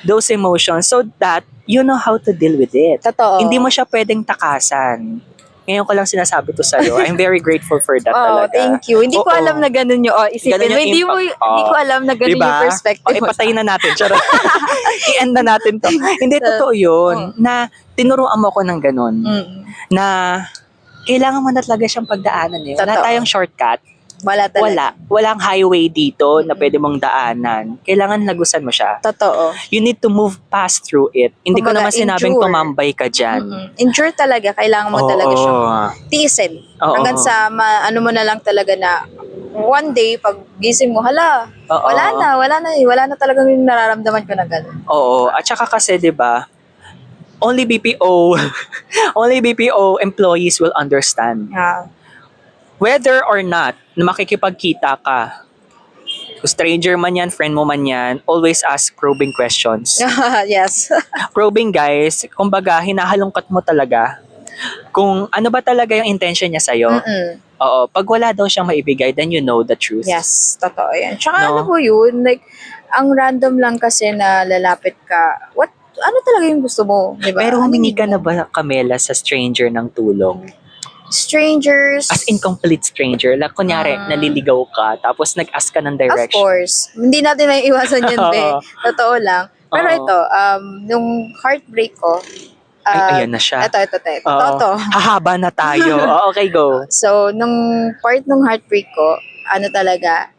S1: those emotions so that you know how to deal with it.
S2: Totoo.
S1: Hindi mo siya pwedeng takasan. Ngayon ko lang sinasabi to sa'yo. I'm very grateful for that
S2: Oh,
S1: talaga.
S2: thank you. Hindi ko
S1: Oo.
S2: alam na ganun yung, isipin
S1: Ganun
S2: mo,
S1: yung
S2: hindi mo,
S1: impact.
S2: hindi ko alam na ganun
S1: Diba?
S2: yung perspective mo.
S1: Ipatayin na natin. Charot. I-end na natin to. Hindi, totoo yun. Na tinuruan mo ko ng ganun. Na kailangan mo na talaga siyang pagdaanan. Wala
S2: Totoo.
S1: tayong shortcut.
S2: Wala talaga.
S1: Wala. Walang highway dito na pwede mong daanan. Kailangan lagusan mo siya.
S2: Totoo.
S1: You need to move past through it. Hindi ko
S2: Kumbaga,
S1: naman sinabing
S2: endure.
S1: tumambay ka dyan.
S2: Endure talaga. Kailangan mo talaga siyang tiisin.
S1: Oo.
S2: Hanggang sa, ano mo na lang talaga na, one day, pag gising mo, hala,
S1: Oo.
S2: wala na talagang yung nararamdaman ko na gano'n.
S1: Oo. At saka kasi, di ba, only BPO employees will understand.
S2: Yeah.
S1: Whether or not na makikipagkita ka, kung stranger man yan, friend mo man yan, always ask probing questions.
S2: Yes.
S1: Probing, guys, kumbaga, hinahalongkat mo talaga kung ano ba talaga yung intention niya sa'yo. Oo, pag wala daw siyang maibigay, then you know the truth.
S2: Yes, totoo yan. Tsaka
S1: No?
S2: ano po yun, like, ang random lang kasi na lalapit ka, ano talaga yung gusto mo, di ba?
S1: Pero
S2: Ano
S1: humingi
S2: yung
S1: ka na ba, Camela, sa stranger ng tulong?
S2: strangers?
S1: As in complete stranger. Like, kunyari, naliligaw ka, tapos nag-ask ka ng
S2: Of
S1: direction.
S2: course. Hindi natin may iwasan yun, be.
S1: Oo.
S2: Totoo lang. Pero
S1: Oo.
S2: ito, nung heartbreak ko,
S1: Ay, ayan na siya.
S2: Ito.
S1: Oo.
S2: Totoo.
S1: Hahaba na tayo. Okay, go.
S2: So, nung part nung heartbreak ko, ano talaga,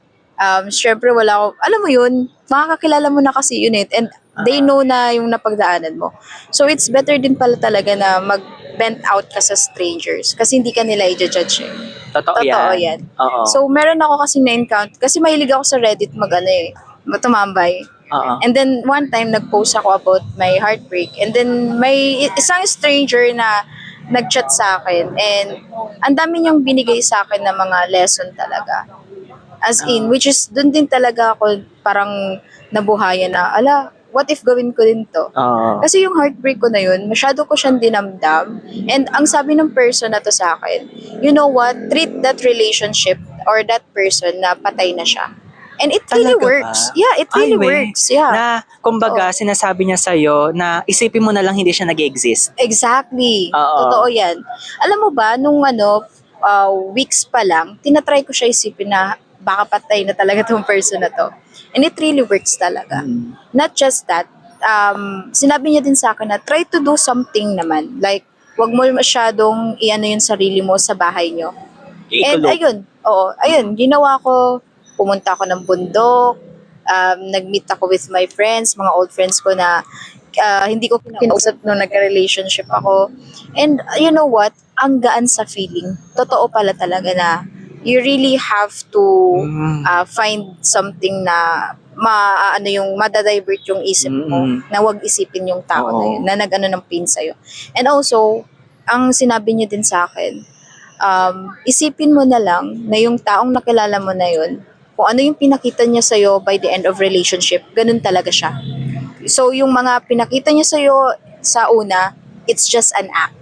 S2: syempre wala ako, alam mo yun, makakakilala mo na kasi yun eh, and they know na yung napagdaanan mo. So, it's better din pala talaga na mag-vent out ka sa strangers kasi hindi ka nila i-judge eh.
S1: Totoo yan. Oo.
S2: So, meron ako kasi na-encounter, kasi mahilig ako sa Reddit tumambay.
S1: Oo.
S2: And then, one time, nag-post ako about my heartbreak. And then, may isang stranger na nag-chat sa akin. And, ang dami niyang binigay sa akin na mga lesson talaga. As in, which is, dun din talaga ako parang nabuhayan na, what if gawin ko din to?
S1: Oo.
S2: Kasi yung heartbreak ko na yun, masyado ko siyang dinamdam. And ang sabi ng person na to sa akin, you know what? Treat that relationship or that person na patay na siya. And it really
S1: Talaga
S2: works.
S1: ba?
S2: Yeah, it really
S1: Ay, we.
S2: works. Yeah.
S1: Na, kumbaga, sinasabi niya sa'yo na isipin mo na lang hindi siya nag-exist.
S2: Exactly.
S1: Oo.
S2: Totoo yan. Alam mo ba, nung weeks pa lang, tinatry ko siya isipin na baka patay na talaga tong person na to. And it really works talaga. Not just that, sinabi niya din sa akin na try to do something naman. Like, wag mo masyadong iano yung sarili mo sa bahay nyo. And ayun, ginawa ko, pumunta ako ng bundok, nag-meet ako with my friends, mga old friends ko na hindi ko kinausap nung nagka-relationship ako. And you know what? Ang gaan sa feeling. Totoo pala talaga na you really have to find something na madadivert yung isip mo, na wag isipin yung tao na yun, na nag-ano ng pain sa'yo. And also, ang sinabi niyo din sa akin, isipin mo na lang na yung taong nakilala mo na yun, kung ano yung pinakita niya sa'yo by the end of relationship, ganun talaga siya. So, yung mga pinakita niya sa'yo sa una, it's just an act.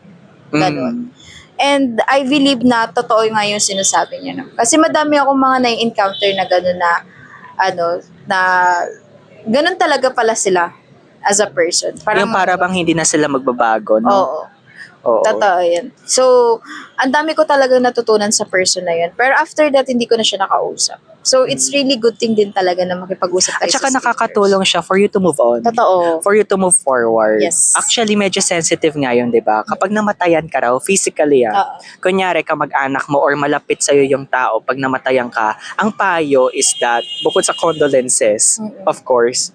S2: Ganun. And I believe na totoo nga yung sinasabi niya. No? Kasi madami akong mga na-encounter na gano'n na ganun talaga pala sila as a person.
S1: Yung para bang hindi na sila magbabago, no?
S2: Oo. Totoo yan. So, ang dami ko talaga natutunan sa person na yun. Pero after that, hindi ko na siya nakausap. So, it's really good thing din talaga na makipag-usap tayo
S1: At saka
S2: sa
S1: nakakatulong siya for you to move on.
S2: Totoo.
S1: For you to move forward.
S2: Yes.
S1: Actually, medyo sensitive nga yun, di ba? Kapag namatayan ka raw, physically kunyari kamag-anak mo or malapit sa'yo yung tao pag namatayan ka, ang payo is that, bukod sa condolences, of course,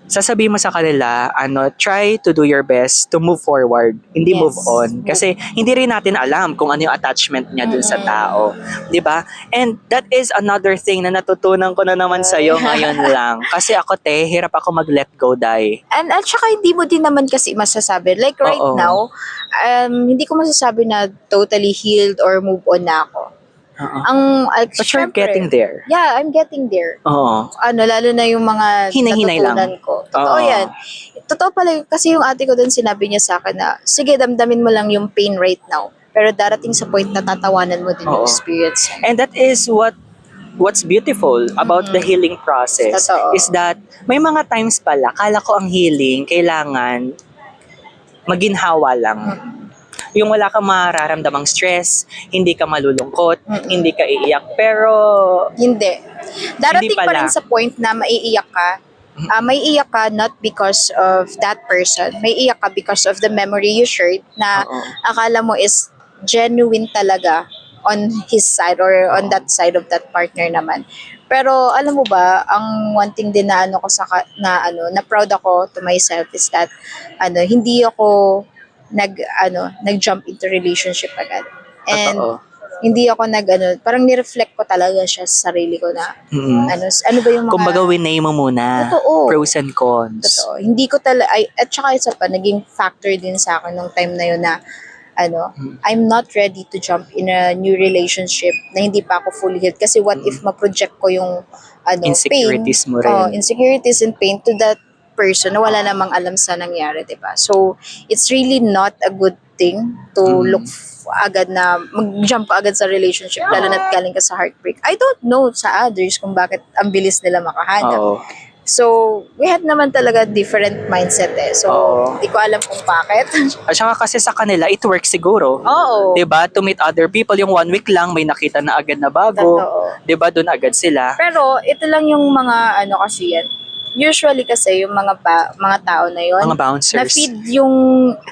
S1: sasabihin mo sa kanila, try to do your best to move forward, hindi move on. Kasi hindi rin natin alam kung ano yung attachment niya dun sa tao. Di ba? And that is another thing na natutunan ko na naman sa'yo ngayon lang. Kasi ako, hirap ako mag-let go, Day.
S2: And at saka hindi mo din naman kasi masasabi. Like right now, hindi ko masasabi na totally healed or move on na ako.
S1: But you're getting there.
S2: Yeah, I'm getting there. Lalo na yung mga
S1: Hinay-hinay
S2: natutunan
S1: lang.
S2: ko. Totoo yan. Totoo pala, kasi yung ate ko din sinabi niya sa akin na, sige, damdamin mo lang yung pain right now. Pero darating sa point na tatawanan mo din yung experience.
S1: And that is what's beautiful about the healing process.
S2: Totoo.
S1: Is that may mga times pala, kala ko ang healing, kailangan maginhawa lang. Yung wala kang mararamdamang stress, hindi ka malulungkot, hindi ka iiyak, pero
S2: hindi. Darating
S1: hindi
S2: pa rin sa point na maiiyak ka. Maiiyak ka not because of that person. Maiiyak ka because of the memory you shared na akala mo is genuine talaga on his side or on that side of that partner naman. Pero alam mo ba, ang one thing din na na proud ako to myself is that hindi ako nag-jump into relationship agad. And hindi ako parang ni-reflect ko talaga siya sa sarili ko na ano ba yung mga...
S1: Kumbaga, winay mo muna.
S2: Totoo.
S1: Pros and cons.
S2: Totoo. Hindi ko at saka isa pa, naging factor din sa akin nung time na yun na I'm not ready to jump in a new relationship na hindi pa ako fully healed. Kasi what if ma-project ko yung
S1: insecurities
S2: pain,
S1: mo rin.
S2: insecurities and pain to that person na wala namang alam sa nangyari, diba? So, it's really not a good thing to look agad na mag-jump ka agad sa relationship, lalo na't galing ka sa heartbreak. I don't know sa others kung bakit ang bilis nila makahanap. So, we had naman talaga different mindset So, hindi ko alam kung bakit.
S1: At saka kasi sa kanila, it works siguro. Diba? To meet other people, yung 1 week lang, may nakita na agad na bago.
S2: Totoo.
S1: Diba? Doon agad sila.
S2: Pero, ito lang yung mga kasi yan. Usually kasi yung mga tao na yon,
S1: mga bouncers,
S2: na-feed yung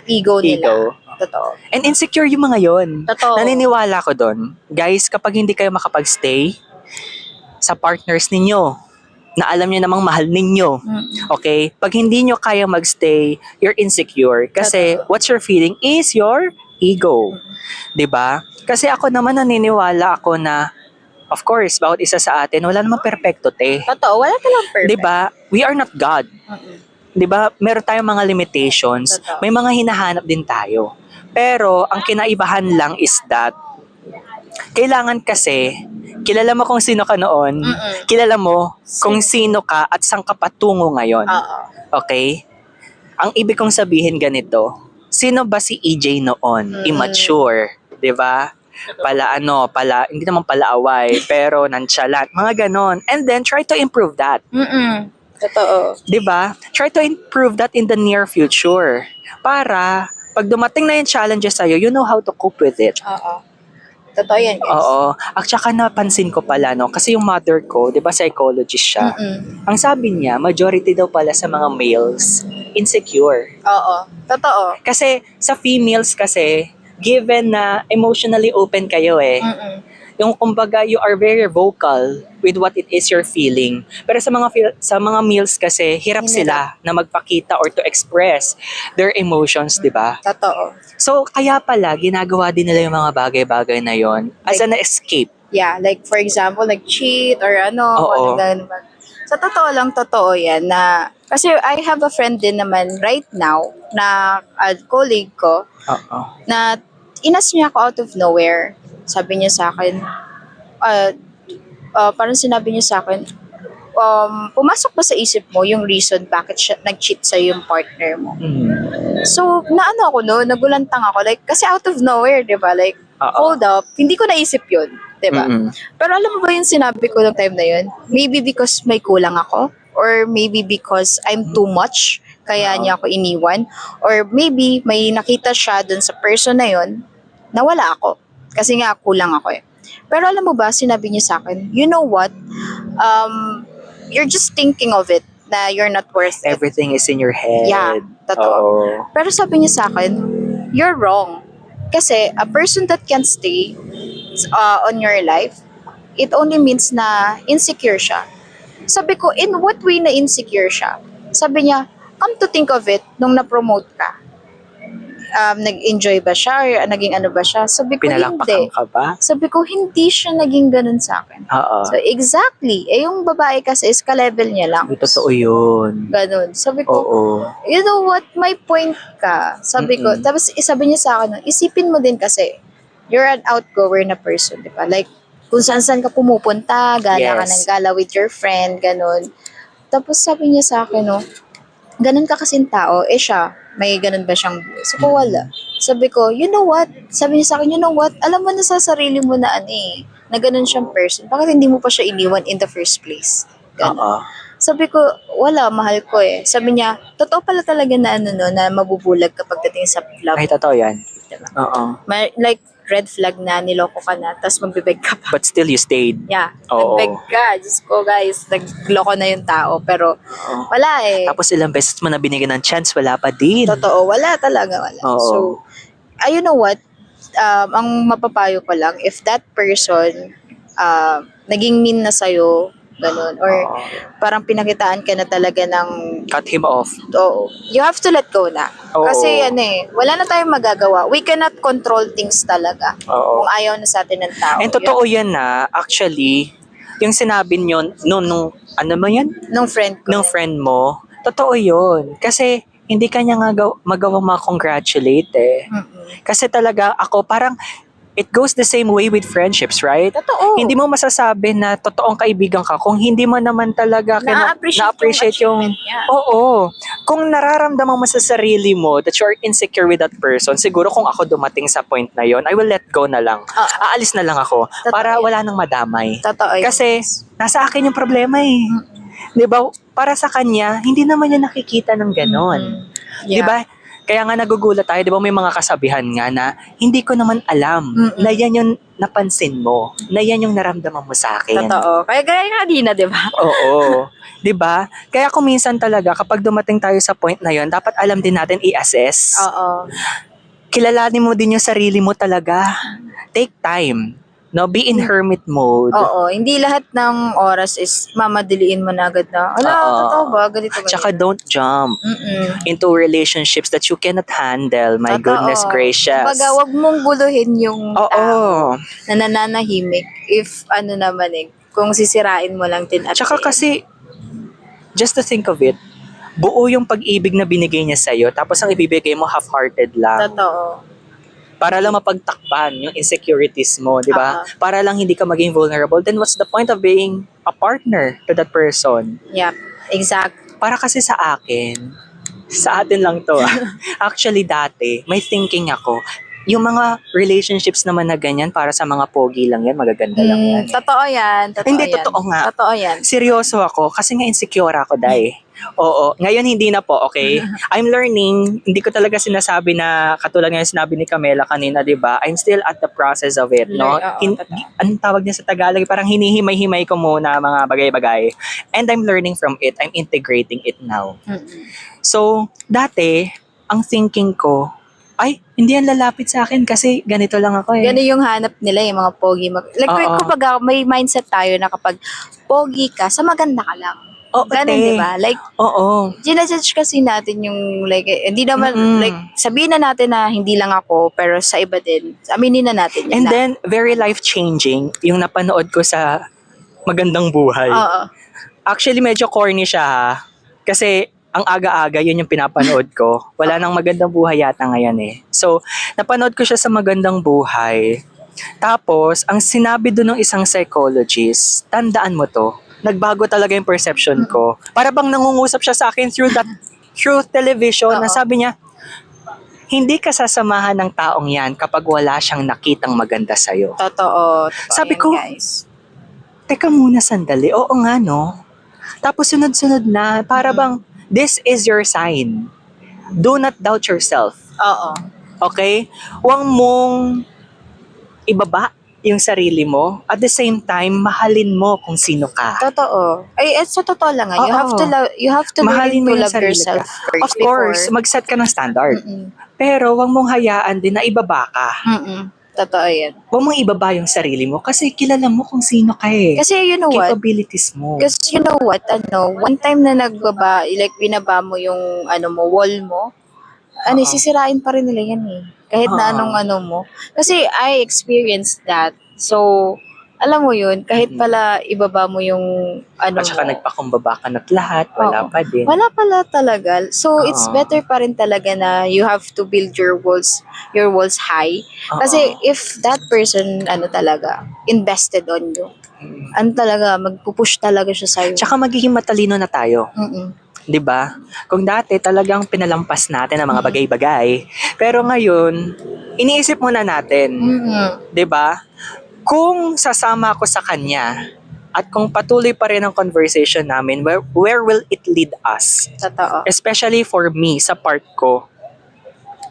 S2: ego nila. Totoo.
S1: And insecure yung mga yon.
S2: Totoo.
S1: Naniniwala ko doon. Guys, kapag hindi kayo makapag-stay sa partners ninyo, na alam nyo namang mahal ninyo, okay? Pag hindi nyo kaya magstay, you're insecure. Kasi what you're feeling is your ego. Diba? Kasi ako naman naniniwala ako na of course, bawat isa sa atin, wala namang perfecto,
S2: Totoo, wala talagang perfect.
S1: Diba? We are not God. Diba? Meron tayong mga limitations.
S2: Totoo.
S1: May mga hinahanap din tayo. Pero, ang kinaibahan lang is that, kailangan kasi, kilala mo kung sino ka noon, kilala mo kung sino ka at saan ka patungo ngayon. Okay? Ang ibig kong sabihin ganito, sino ba si EJ noon? Immature. Diba? Hindi naman pala away, pero nonchalant, mga ganon. And then, try to improve that.
S2: Totoo.
S1: Diba? Try to improve that in the near future. Para, pag dumating na yung challenges sa'yo, you know how to cope with it.
S2: Totoo yan, guys.
S1: Oo. At saka napansin ko pala, kasi yung mother ko, diba psychologist siya, ang sabi niya, majority daw pala sa mga males, insecure.
S2: Totoo.
S1: Kasi, sa females kasi, given na emotionally open kayo Yung kumbaga, you are very vocal with what it is you're feeling. Pero sa mga males kasi, hirap sila na magpakita or to express their emotions, di ba?
S2: Totoo.
S1: So, kaya pala, ginagawa din nila yung mga bagay-bagay na yon as an escape.
S2: Yeah, like for example, like cheat or
S1: Oo.
S2: ganun ba. Sa totoo lang, totoo yan na, kasi I have a friend din naman right now na colleague ko
S1: Oo.
S2: na inas niya ako out of nowhere. Sabi niya sa akin, parang sinabi niya sa akin, pumasok ba sa isip mo yung reason bakit siya nag-cheat sa yung partner mo? So, naano ako no, nagulantang ako. Like, kasi out of nowhere, di ba? Like, hold up, hindi ko naisip yun. Di ba? Pero alam mo ba yung sinabi ko ng time na yun? Maybe because may kulang ako, or maybe because I'm too much, kaya niya ako iniwan, or maybe may nakita siya dun sa person na yun, na wala ako. Kasi nga, kulang ako eh. Pero alam mo ba, sinabi niya sa akin, you know what? You're just thinking of it, na you're not worth it.
S1: Everything is in your head.
S2: Yeah, totoo.
S1: Oo.
S2: Pero sabi niya sa akin, you're wrong. Kasi a person that can stay on your life, it only means na insecure siya. Sabi ko, in what way na insecure siya? Sabi niya, come to think of it, nung na-promote ka, nag-enjoy ba siya or naging ano ba siya? Sabi ko,
S1: Pinalakpakan
S2: hindi.
S1: ka ba?
S2: Sabi ko, hindi siya naging ganun sa akin.
S1: Oo.
S2: So, exactly. Yung babae kasi is ka-level niya lang.
S1: Totoo yun.
S2: Ganun. Sabi ko,
S1: Oo.
S2: you know what, may point ka. Sabi ko, tapos sabi niya sa akin, isipin mo din kasi, you're an outgoer na person, di ba? Like, kung saan-saan ka pumupunta, gala ka ng gala with your friend, ganun. Tapos sabi niya sa akin, no, ganun ka kasing tao, siya, may ganun ba siyang buhay? So, wala. Sabi ko, you know what? Sabi niya sa akin, you know what? Alam mo na sa sarili mo na na ganun siyang person. Bakit hindi mo pa siya iniwan in the first place? Ganun. Sabi ko, wala, mahal ko eh. Sabi niya, totoo pala talaga na na mabubulag kapag dating sa love.
S1: Ay, totoo yan.
S2: Diba?
S1: Oo.
S2: Like, red flag na niloko ka na, tapos magbibeg ka pa.
S1: But still, you stayed.
S2: Yeah,
S1: Oo.
S2: nagbeg ka. Diyos ko guys, nagloko na yung tao. Pero, wala eh.
S1: Tapos ilang beses mo na binigyan ng chance, wala pa din.
S2: Totoo, wala talaga, wala.
S1: Oo.
S2: So, you know what? Ang mapapayo ko lang, if that person naging mean na sa'yo, ganun, or parang pinakitaan ka na talaga ng,
S1: Cut him off.
S2: you have to let go na.
S1: Oo.
S2: Kasi wala na tayong magagawa. We cannot control things talaga.
S1: Oo.
S2: Kung ayaw na sa atin ng tao.
S1: And totoo yan na, actually, yung sinabi nyo, nung ano mo yan?
S2: Nung friend ko.
S1: Nung friend mo, totoo yun. Kasi, hindi ka niya magawang ma-congratulate eh. Kasi talaga, ako parang, it goes the same way with friendships, right?
S2: Totoo.
S1: Hindi mo masasabi na totoong kaibigan ka kung hindi mo naman talaga na-appreciate yung Oo. Kung nararamdaman mo sa sarili mo that you're insecure with that person, siguro kung ako dumating sa point na yon, I will let go na lang. Aalis na lang ako para wala nang madamay.
S2: Totoo.
S1: Kasi nasa akin yung problema eh. 'Di ba? Para sa kanya, hindi naman niya nakikita ng ganon. 'Di ba? Kaya nga nagugulat tayo, di ba may mga kasabihan nga na hindi ko naman alam na yan yung napansin mo, na yan yung naramdaman mo sa akin.
S2: Totoo. Kaya gaya nga di na, di ba?
S1: Oo. Di ba? Kaya kung minsan talaga, kapag dumating tayo sa point na yon, dapat alam din natin i-assess.
S2: Oo.
S1: Kilalanin mo din yung sarili mo talaga. Take time. No, be in hermit mode.
S2: Oo, hindi lahat ng oras is mamadiliin mo na agad na, totoo ba? Ganito.
S1: Tsaka don't jump into relationships that you cannot handle. My goodness gracious.
S2: Baga, wag mong guluhin yung
S1: Oo.
S2: na nananahimik if kung sisirain mo lang din at
S1: Tsaka kasi, just to think of it, buo yung pag-ibig na binigay niya sa'yo, tapos ang ibibigay mo half-hearted lang.
S2: Totoo.
S1: Para lang mapagtakpan yung insecurities mo, di ba? Para lang hindi ka maging vulnerable. Then what's the point of being a partner to that person?
S2: Yeah, exact.
S1: Para kasi sa akin, sa atin lang to Actually dati, may thinking ako, yung mga relationships naman na ganyan, para sa mga pogi lang yan, magaganda lang yan.
S2: Totoo yan.
S1: Hindi, totoo nga.
S2: Totoo yan.
S1: Seryoso ako, kasi nga insecure ako, Day. Oo. Ngayon, hindi na po, okay? I'm learning. Hindi ko talaga sinasabi na, katulad nga yung sinabi ni Camela kanina, di ba? I'm still at the process of it, no? Anong tawag niya sa Tagalog? Parang hinihimay-himay ko muna mga bagay-bagay. And I'm learning from it. I'm integrating it now. So, dati, ang thinking ko, ay, hindi yan lalapit sa akin kasi ganito lang ako eh.
S2: Ganun yung hanap nila, yung mga pogi. Like,
S1: Oo.
S2: kapag may mindset tayo na kapag pogi ka, sa maganda ka lang.
S1: Oo,
S2: Ganun,
S1: te.
S2: di ba? Like,
S1: Oo.
S2: ginajudge kasi natin yung, like, hindi naman,
S1: Mm-mm.
S2: like, sabihin na natin na hindi lang ako, pero sa iba din, aminin na natin yun
S1: And
S2: na.
S1: then, very life-changing yung napanood ko sa Magandang Buhay.
S2: Oo.
S1: Actually, medyo corny siya ha. Kasi, ang aga-aga, yun yung pinapanood ko. Wala nang Magandang Buhay yata ngayon eh. So, napanood ko siya sa Magandang Buhay. Tapos, ang sinabi doon ng isang psychologist, tandaan mo to, nagbago talaga yung perception ko. Para bang nangungusap siya sa akin through television na
S2: Oo.
S1: sabi niya, hindi ka sasamahan ng taong yan kapag wala siyang nakitang maganda sa'yo.
S2: Totoo.
S1: Sabi
S2: yun,
S1: ko,
S2: guys.
S1: Teka muna sandali, oo nga no. Tapos sunod-sunod na, para bang, this is your sign. Do not doubt yourself.
S2: Oo.
S1: Okay? Huwag mong ibaba yung sarili mo. At the same time, mahalin mo kung sino ka.
S2: Totoo. Ay, sa totoo lang nga, you
S1: Oo.
S2: have to love, you have to
S1: Mahalin
S2: learn
S1: mo
S2: to
S1: yung
S2: love
S1: sarili
S2: yourself
S1: ka.
S2: first
S1: Of course, mag-set ka ng standard. Pero huwag mong hayaan din na ibaba ka.
S2: Totoo yan.
S1: Huwag mong ibaba yung sarili mo kasi kilala mo kung sino ka eh.
S2: Kasi you know what?
S1: Capabilities mo.
S2: Kasi you know what? One time na like binaba mo yung wall mo,
S1: Oo.
S2: sisirain pa rin nila yan eh. Kahit na
S1: Oo.
S2: anong mo. Kasi I experienced that. So, alam mo yun, kahit pala ibaba mo yung
S1: At saka
S2: mo.
S1: nagpakumbaba ka na't lahat, wala
S2: Oo.
S1: pa din.
S2: Wala pala talaga. So,
S1: Oo.
S2: it's better pa rin talaga na you have to build your walls high.
S1: Oo.
S2: Kasi if that person, talaga, invested on you, talaga, magpupush talaga siya sa'yo.
S1: Tsaka magiging matalino na tayo. 'Di ba? Kung dati talagang pinalampas natin ang mga bagay-bagay, pero ngayon iniisip muna natin, 'di ba? Kung sasama ako sa kanya at kung patuloy pa rin ang conversation namin, where will it lead us?
S2: Totoo.
S1: Especially for me, sa part ko.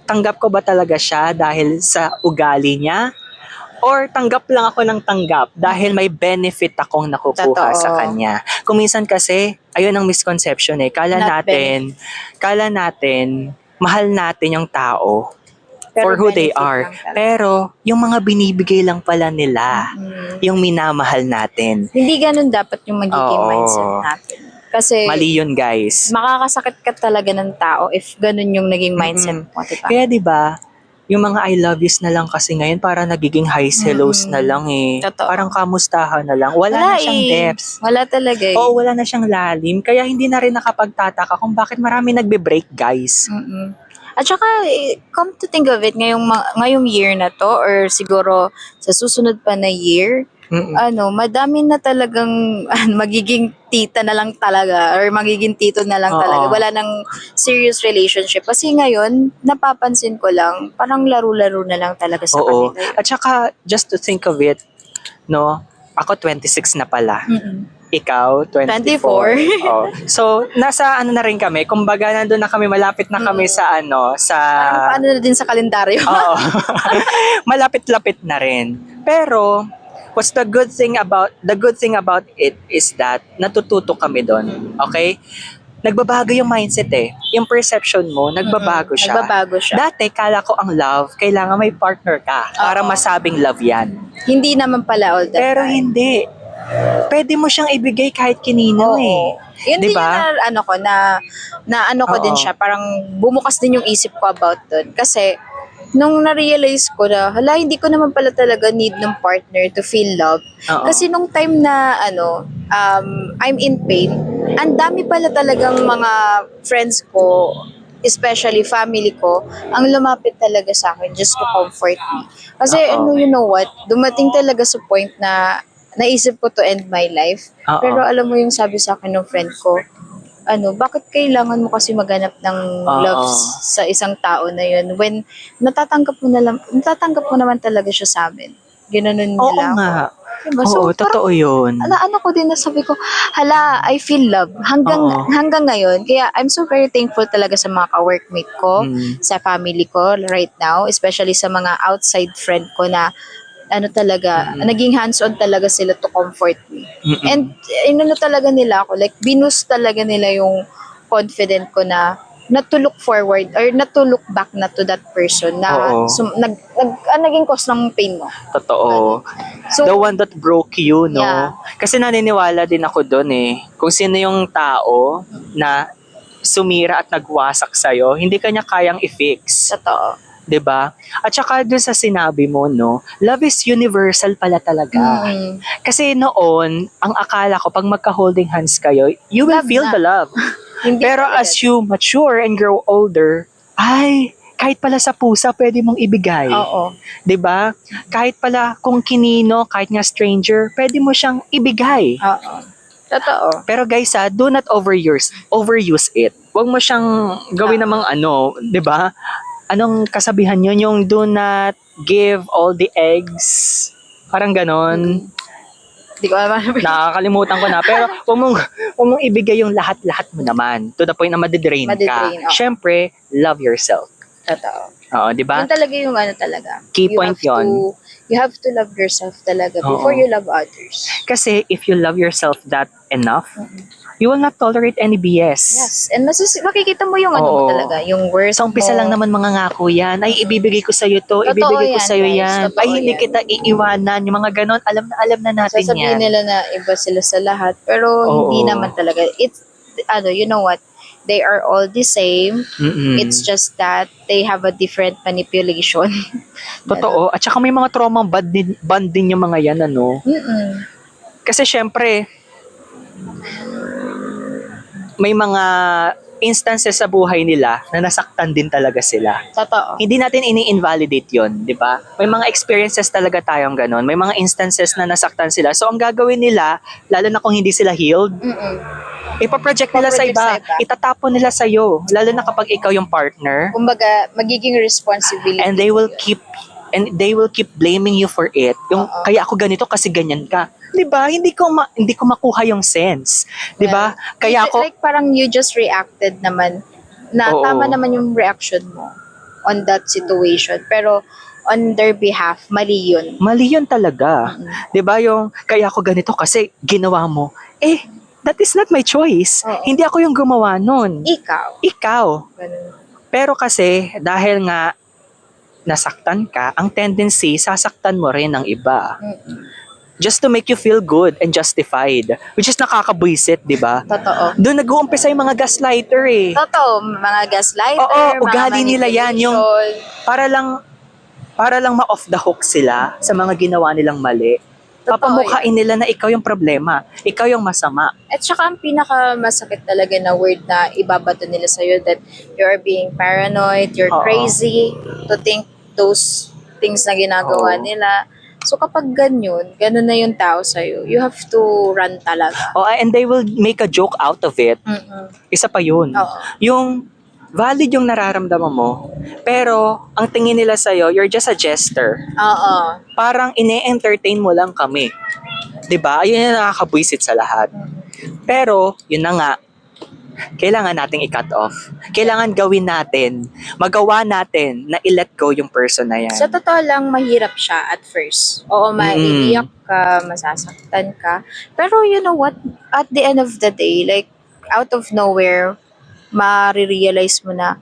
S1: Tanggap ko ba talaga siya dahil sa ugali niya? Or tanggap lang ako ng tanggap dahil may benefit akong nakukuha
S2: Totoo.
S1: sa kanya. Kung minsan kasi, ayun ang misconception eh. Kala natin, mahal natin yung tao for who they
S2: benefit
S1: are.
S2: lang talaga.
S1: Pero, yung mga binibigay lang pala nila, yung minamahal natin.
S2: Hindi ganun dapat yung magiging
S1: Oo.
S2: mindset natin. Kasi,
S1: Mali yun, guys.
S2: makakasakit ka talaga ng tao if ganun yung naging mindset mo, diba?
S1: Kaya 'di ba, yung mga I love yous na lang kasi ngayon para nagiging highs hellos na lang eh.
S2: Totoo.
S1: Parang kamustahan na lang. Wala na siyang depths.
S2: Wala talaga eh.
S1: Oo, wala na siyang lalim. Kaya hindi na rin nakapagtataka kung bakit marami nagbe-break, guys.
S2: At saka, come to think of it, ngayong year na to, or siguro sa susunod pa na year, madami na talagang magiging tita na lang talaga or magiging tito na lang talaga. Wala nang serious relationship. Kasi ngayon, napapansin ko lang, parang laro-laro na lang talaga sa
S1: Oo.
S2: kanila.
S1: At saka, just to think of it, no, ako 26 na pala. Ikaw, 24.
S2: 24.
S1: Oh. So, nasa na rin kami. Kumbaga, nandun na kami, malapit na kami sa
S2: Parang paano na din sa kalendaryo.
S1: Oo. Malapit-lapit na rin. Pero, the good thing about it is that natututo kami doon. Okay? Nagbabago yung mindset eh. Yung perception mo, nagbabago siya.
S2: Nagbabago siya.
S1: Dati, kala ko ang love, kailangan may partner ka para masabing love yan.
S2: Hindi naman pala all the
S1: Pero
S2: time.
S1: hindi. Pwede mo siyang ibigay kahit kinino eh.
S2: Yun din
S1: Diba?
S2: yung ko din
S1: Oo.
S2: siya. Parang bumukas din yung isip ko about doon. Kasi, nung na-realize ko na, hindi ko naman pala talaga need ng partner to feel love.
S1: Oo.
S2: Kasi nung time na, I'm in pain, ang dami pala talagang mga friends ko, especially family ko, ang lumapit talaga sa akin just to comfort me. Kasi,
S1: Oo.
S2: you know what, dumating talaga sa point na naisip ko to end my life.
S1: Oo.
S2: Pero alam mo yung sabi sa akin ng friend ko, bakit kailangan mo kasi maghanap ng love sa isang tao na yun when natatanggap mo naman talaga siya sa amin. Ginanon nila
S1: Oo
S2: ako.
S1: nga.
S2: Diba?
S1: Oo, totoo yun.
S2: Ko din na sabi ko, I feel love hanggang ngayon. Kaya I'm so very thankful talaga sa mga ka-workmate ko, sa family ko right now, especially sa mga outside friend ko na naging hands-on talaga sila to comfort me. And talaga nila ako, like binoost talaga nila yung confident ko na not to look forward or not to look back na to that person na
S1: Oo.
S2: naging cause ng pain mo.
S1: Totoo.
S2: So,
S1: The one that broke you, no?
S2: Yeah.
S1: Kasi naniniwala din ako doon eh. Kung sino yung tao na sumira at nagwasak sa'yo, hindi kanya kayang i-fix.
S2: totoo.
S1: 'Di ba? At saka doon sa sinabi mo, no, love is universal pala talaga.
S2: Mm.
S1: Kasi noon, ang akala ko, pag magka-holding hands kayo, you will
S2: Love
S1: feel
S2: na.
S1: the love.
S2: Hindi
S1: Pero
S2: talaga.
S1: as you mature and grow older, ay, kahit pala sa pusa, pwede mong ibigay.
S2: Oo.
S1: 'Di ba? Kahit pala kung kinino, kahit nga stranger, pwede mo siyang ibigay.
S2: Oo. Totoo.
S1: Pero guys, do not overuse it. Huwag mo siyang gawin namang 'di ba? Anong kasabihan yun? Yung do not give all the eggs. Parang ganon.
S2: Hindi ko alam.
S1: Nakakalimutan ko na. Pero huwag mong ibigay yung lahat-lahat mo naman. To the point na madidrain ka.
S2: Madidrain, oo.
S1: Siyempre, love yourself.
S2: Totoo.
S1: Oo, di ba?
S2: Yun talaga yung talaga.
S1: Key point yun.
S2: You have to love yourself talaga
S1: Oo.
S2: before you love others.
S1: Kasi if you love yourself that enough, you will not tolerate any BS.
S2: Yes. And makikita mo yung mo
S1: Oo.
S2: talaga. Yung worth
S1: Sa umpisa
S2: mo.
S1: lang naman mga ngako yan. Ay, ibibigay ko sa'yo to.
S2: Totoo
S1: Ibibigay ko
S2: yan,
S1: sa'yo
S2: guys.
S1: yan.
S2: Totoo
S1: Ay, hindi
S2: yan.
S1: kita iiwanan. Yung mga ganon, alam na natin
S2: Sasabihin
S1: yan.
S2: nila na iba sila sa lahat. Pero hindi
S1: Oo.
S2: naman talaga. It's, you know what? They are all the same.
S1: Mm-mm.
S2: It's just that they have a different manipulation.
S1: Totoo. At saka may mga trauma band din yung mga yan, ano.
S2: Mm-mm.
S1: Kasi syempre, may mga instances sa buhay nila na nasaktan din talaga sila.
S2: Totoo.
S1: Hindi natin ini-invalidate yon, di ba? May mga experiences talaga tayong ganon. May mga instances na nasaktan sila. So, ang gagawin nila, lalo na kung hindi sila healed,
S2: Mm-mm.
S1: ipaproject nila sa iba. Itatapon nila sa'yo. Lalo na kapag ikaw yung partner.
S2: Kumbaga, magiging responsibility.
S1: And they will keep blaming you for it. Yung
S2: Oo.
S1: kaya ako ganito kasi ganyan ka. 'Di ba? Hindi ko makuha yung sense. 'Di ba? Kaya ako
S2: Like parang you just reacted naman na
S1: Oo.
S2: tama naman yung reaction mo on that situation. Pero on their behalf, mali yun.
S1: mali yun talaga.
S2: Mm.
S1: 'Di ba? Yung kaya ako ganito kasi ginawa mo. That is not my choice.
S2: Oo.
S1: Hindi ako yung gumawa nun.
S2: Ikaw.
S1: Ikaw.
S2: Ganun.
S1: Pero kasi dahil nga nasaktan ka, ang tendency sasaktan mo rin ng iba.
S2: Mm-mm.
S1: Just to make you feel good and justified. Which is nakakabwisit, 'di ba?
S2: Totoo.
S1: Doon nag-uumpisa yung mga gaslighter eh.
S2: Totoo, mga gaslighter,
S1: Oo,
S2: mga
S1: ugali nila yan, yung-
S2: manipulation.
S1: Para lang ma-off the hook sila sa mga ginawa nilang mali.
S2: Totoo
S1: Papamukhain nila na ikaw yung problema. Ikaw yung masama.
S2: At saka ang pinakamasakit talaga na word na ibabato nila sa'yo that you are being paranoid, you're
S1: Oo.
S2: crazy to think those things na ginagawa
S1: Oo.
S2: nila. So kapag ganun na yung tao sa'yo, you have to run talaga.
S1: Oh, and they will make a joke out of it.
S2: Mm-mm.
S1: Isa pa yun.
S2: Oo.
S1: Yung valid yung nararamdaman mo, pero ang tingin nila sa'yo, you're just a jester.
S2: Oo.
S1: Parang ine-entertain mo lang kami. 'Di ba? Ayun yung nakakabwisit sa lahat. Pero, yun na nga, kailangan nating i-cut off. Kailangan gawin natin, magawa natin na i-let go yung person na yan.
S2: Sa totoo lang, mahirap siya at first. Oo, maiiyak ka, masasaktan ka. Pero you know what? At the end of the day, like, out of nowhere, marirealize mo na,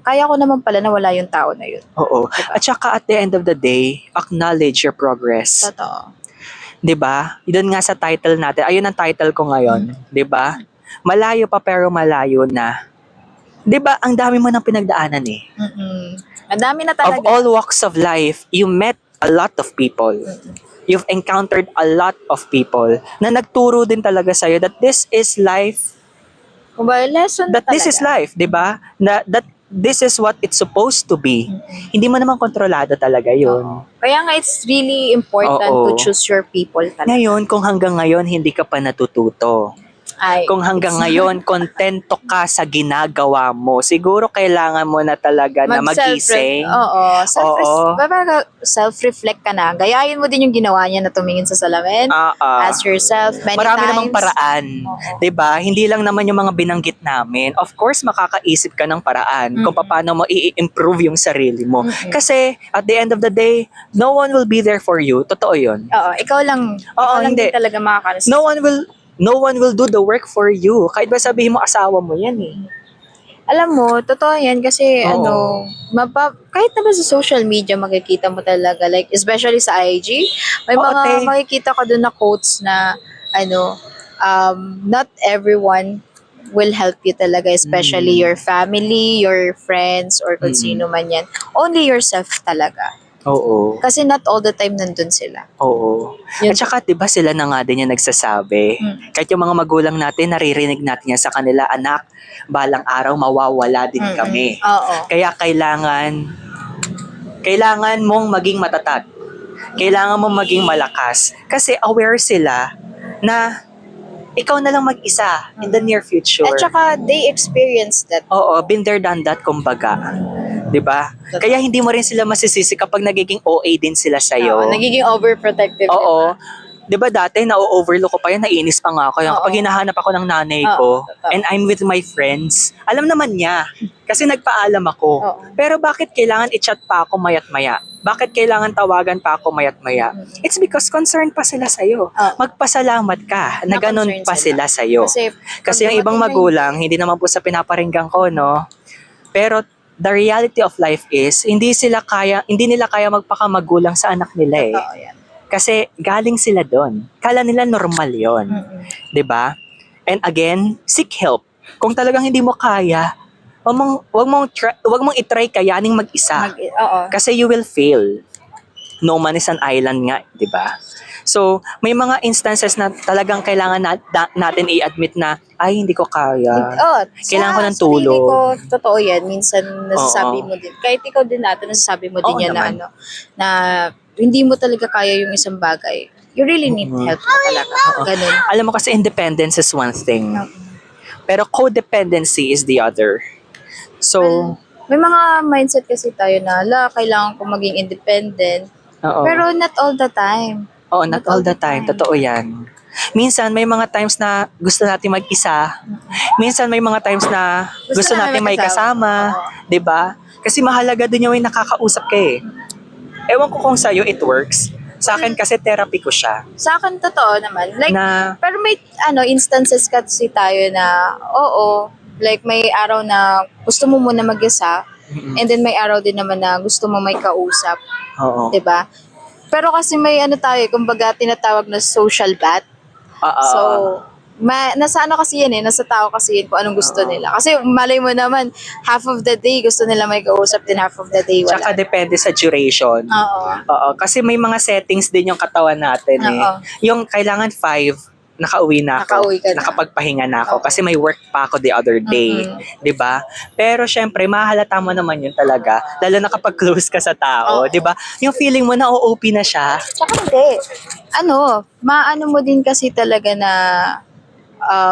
S2: kaya ko naman pala na wala yung tao na yun.
S1: Oo.
S2: Diba?
S1: At saka at the end of the day, acknowledge your progress.
S2: Totoo.
S1: 'Di ba? Doon nga sa title natin. Ayun ang title ko ngayon, 'di ba? Malayo pa pero malayo na. 'Di ba? Ang dami mo nang pinagdaanan eh.
S2: Mm-mm. Ang dami na
S1: Of
S2: talaga.
S1: all walks of life, you met a lot of people. You've encountered a lot of people na nagturo din talaga sa'yo that this is life,
S2: Kumbaga, lesson na
S1: that this is
S2: talaga.
S1: life, 'di ba? That this is what it's supposed to be. Hindi mo naman kontrolado talaga 'yun.
S2: Oo. Kaya nga, it's really important
S1: Oo.
S2: to choose your people talaga.
S1: Ngayon, kung hanggang ngayon hindi ka pa natututo,
S2: Ay,
S1: kung hanggang ngayon kontento ka sa ginagawa mo, siguro kailangan mo na talaga na magising.
S2: Oo.
S1: Oo.
S2: Self-reflect ka na. Gayahin mo din yung ginawa niya na tumingin sa salamin. Ask yourself many
S1: Marami
S2: times.
S1: namang paraan.
S2: Oo.
S1: 'Di ba? Hindi lang naman yung mga binanggit namin. Of course, makakaisip ka ng paraan kung paano mo i-improve yung sarili mo.
S2: Mm-mm.
S1: Kasi at the end of the day, no one will be there for you. Totoo 'yun.
S2: Oo, ikaw lang.
S1: Oo,
S2: ikaw lang
S1: hindi.
S2: din talaga makakalas.
S1: No one will do the work for you. Kahit ba sabihin mo asawa mo 'yan eh.
S2: Alam mo, totoo yan kasi
S1: Oo.
S2: kahit naman sa social media makikita mo talaga, like especially sa IG, may
S1: Oo,
S2: mga
S1: te.
S2: makikita ka doon na quotes na not everyone will help you talaga, especially
S1: Mm.
S2: your family, your friends, or kung
S1: Mm.
S2: sino man yan. Only yourself talaga.
S1: Oo.
S2: Kasi not all the time nandun sila.
S1: Oo.
S2: Yun.
S1: At saka 'di ba sila na nga din yung nagsasabi, kahit yung mga magulang natin naririnig natin yan sa kanila, "Anak, balang araw mawawala din kami."
S2: Oo.
S1: Kaya kailangan mong maging matatag. Kailangan mong maging malakas kasi aware sila na ikaw na lang mag-isa in the near future.
S2: At saka, they experience that.
S1: Oo, been there, done that, kumbaga. 'Di ba? Kaya hindi mo rin sila masisisi kapag nagiging OA din sila sa'yo.
S2: Nagiging overprotective.
S1: Oo. 'Di ba dati na-overlook ko pa yan, naiinis pa nga ako yan.
S2: Oo.
S1: Kapag hinahanap ako ng nanay
S2: Oo,
S1: ko
S2: totoo.
S1: and I'm with my friends, alam naman niya kasi nagpaalam ako.
S2: Oo.
S1: Pero bakit kailangan i-chat pa ako mayat maya? Bakit kailangan tawagan pa ako mayat maya? It's because concerned pa sila sa'yo.
S2: Oo.
S1: Magpasalamat ka na ganun
S2: Na-concern
S1: pa
S2: sila.
S1: sila sa'yo. Kasi yung ibang magulang, hindi naman po sa pinaparinggan ko, no? Pero the reality of life is, hindi nila kaya magpakamagulang sa anak nila eh.
S2: Totoo yan.
S1: Kasi galing sila doon. Kala nila normal yon, 'di ba? And again, seek help. Kung talagang hindi mo kaya, wag mong i-try kayaning mag-isa.
S2: Oo.
S1: Kasi you will fail. No man is an island nga, 'di ba? So, may mga instances na talagang kailangan natin i-admit na, ay, hindi ko kaya. Kailangan ko ng tulong.
S2: Ko, totoo yan. Minsan nasasabi mo din. Kahit ikaw din natin, nasasabi mo din
S1: Oo
S2: yan
S1: naman.
S2: na hindi mo talaga kaya yung isang bagay. You really need help na talaga. Ganun.
S1: Alam mo kasi independence is one thing. Pero codependency is the other. So,
S2: May mga mindset kasi tayo na, kailangan ko maging independent.
S1: oo.
S2: Pero not all the time.
S1: Oo, not all the time. Totoo yan. Minsan, may mga times na gusto natin mag-isa. Minsan, may mga times na gusto natin may kasama. 'Di ba? Kasi mahalaga din yung may nakakausap ka eh. Ewan ko kung sa'yo it works. Sa akin kasi therapy ko siya.
S2: Sa akin, totoo naman. Like,
S1: Na,
S2: pero may instances kasi tayo na, like may araw na gusto mo muna mag-isa, and then may araw din naman na gusto mo may kausap.
S1: oo.
S2: 'Di ba? Pero kasi may tayo, kumbaga tinatawag na social bat. So, nasa kasi yan nasa tao kasi yan kung anong gusto nila. Kasi malay mo naman, half of the day gusto nila may kausap, din half of the day wala.
S1: Tsaka depende sa duration.
S2: Oo.
S1: Oo, kasi may mga settings din yung katawan natin eh.
S2: Oo.
S1: Yung kailangan 5, nakauwi na ako.
S2: Nakauwi ka na.
S1: Nakapagpahinga na ako
S2: Oo.
S1: kasi may work pa ako the other day. 'Di ba? Pero syempre, mahalata mo naman yun talaga. Lalo na kapag close ka sa tao,
S2: Oo.
S1: 'di ba? Yung feeling mo na OOP na siya.
S2: Tsaka hindi. Maano mo din kasi talaga na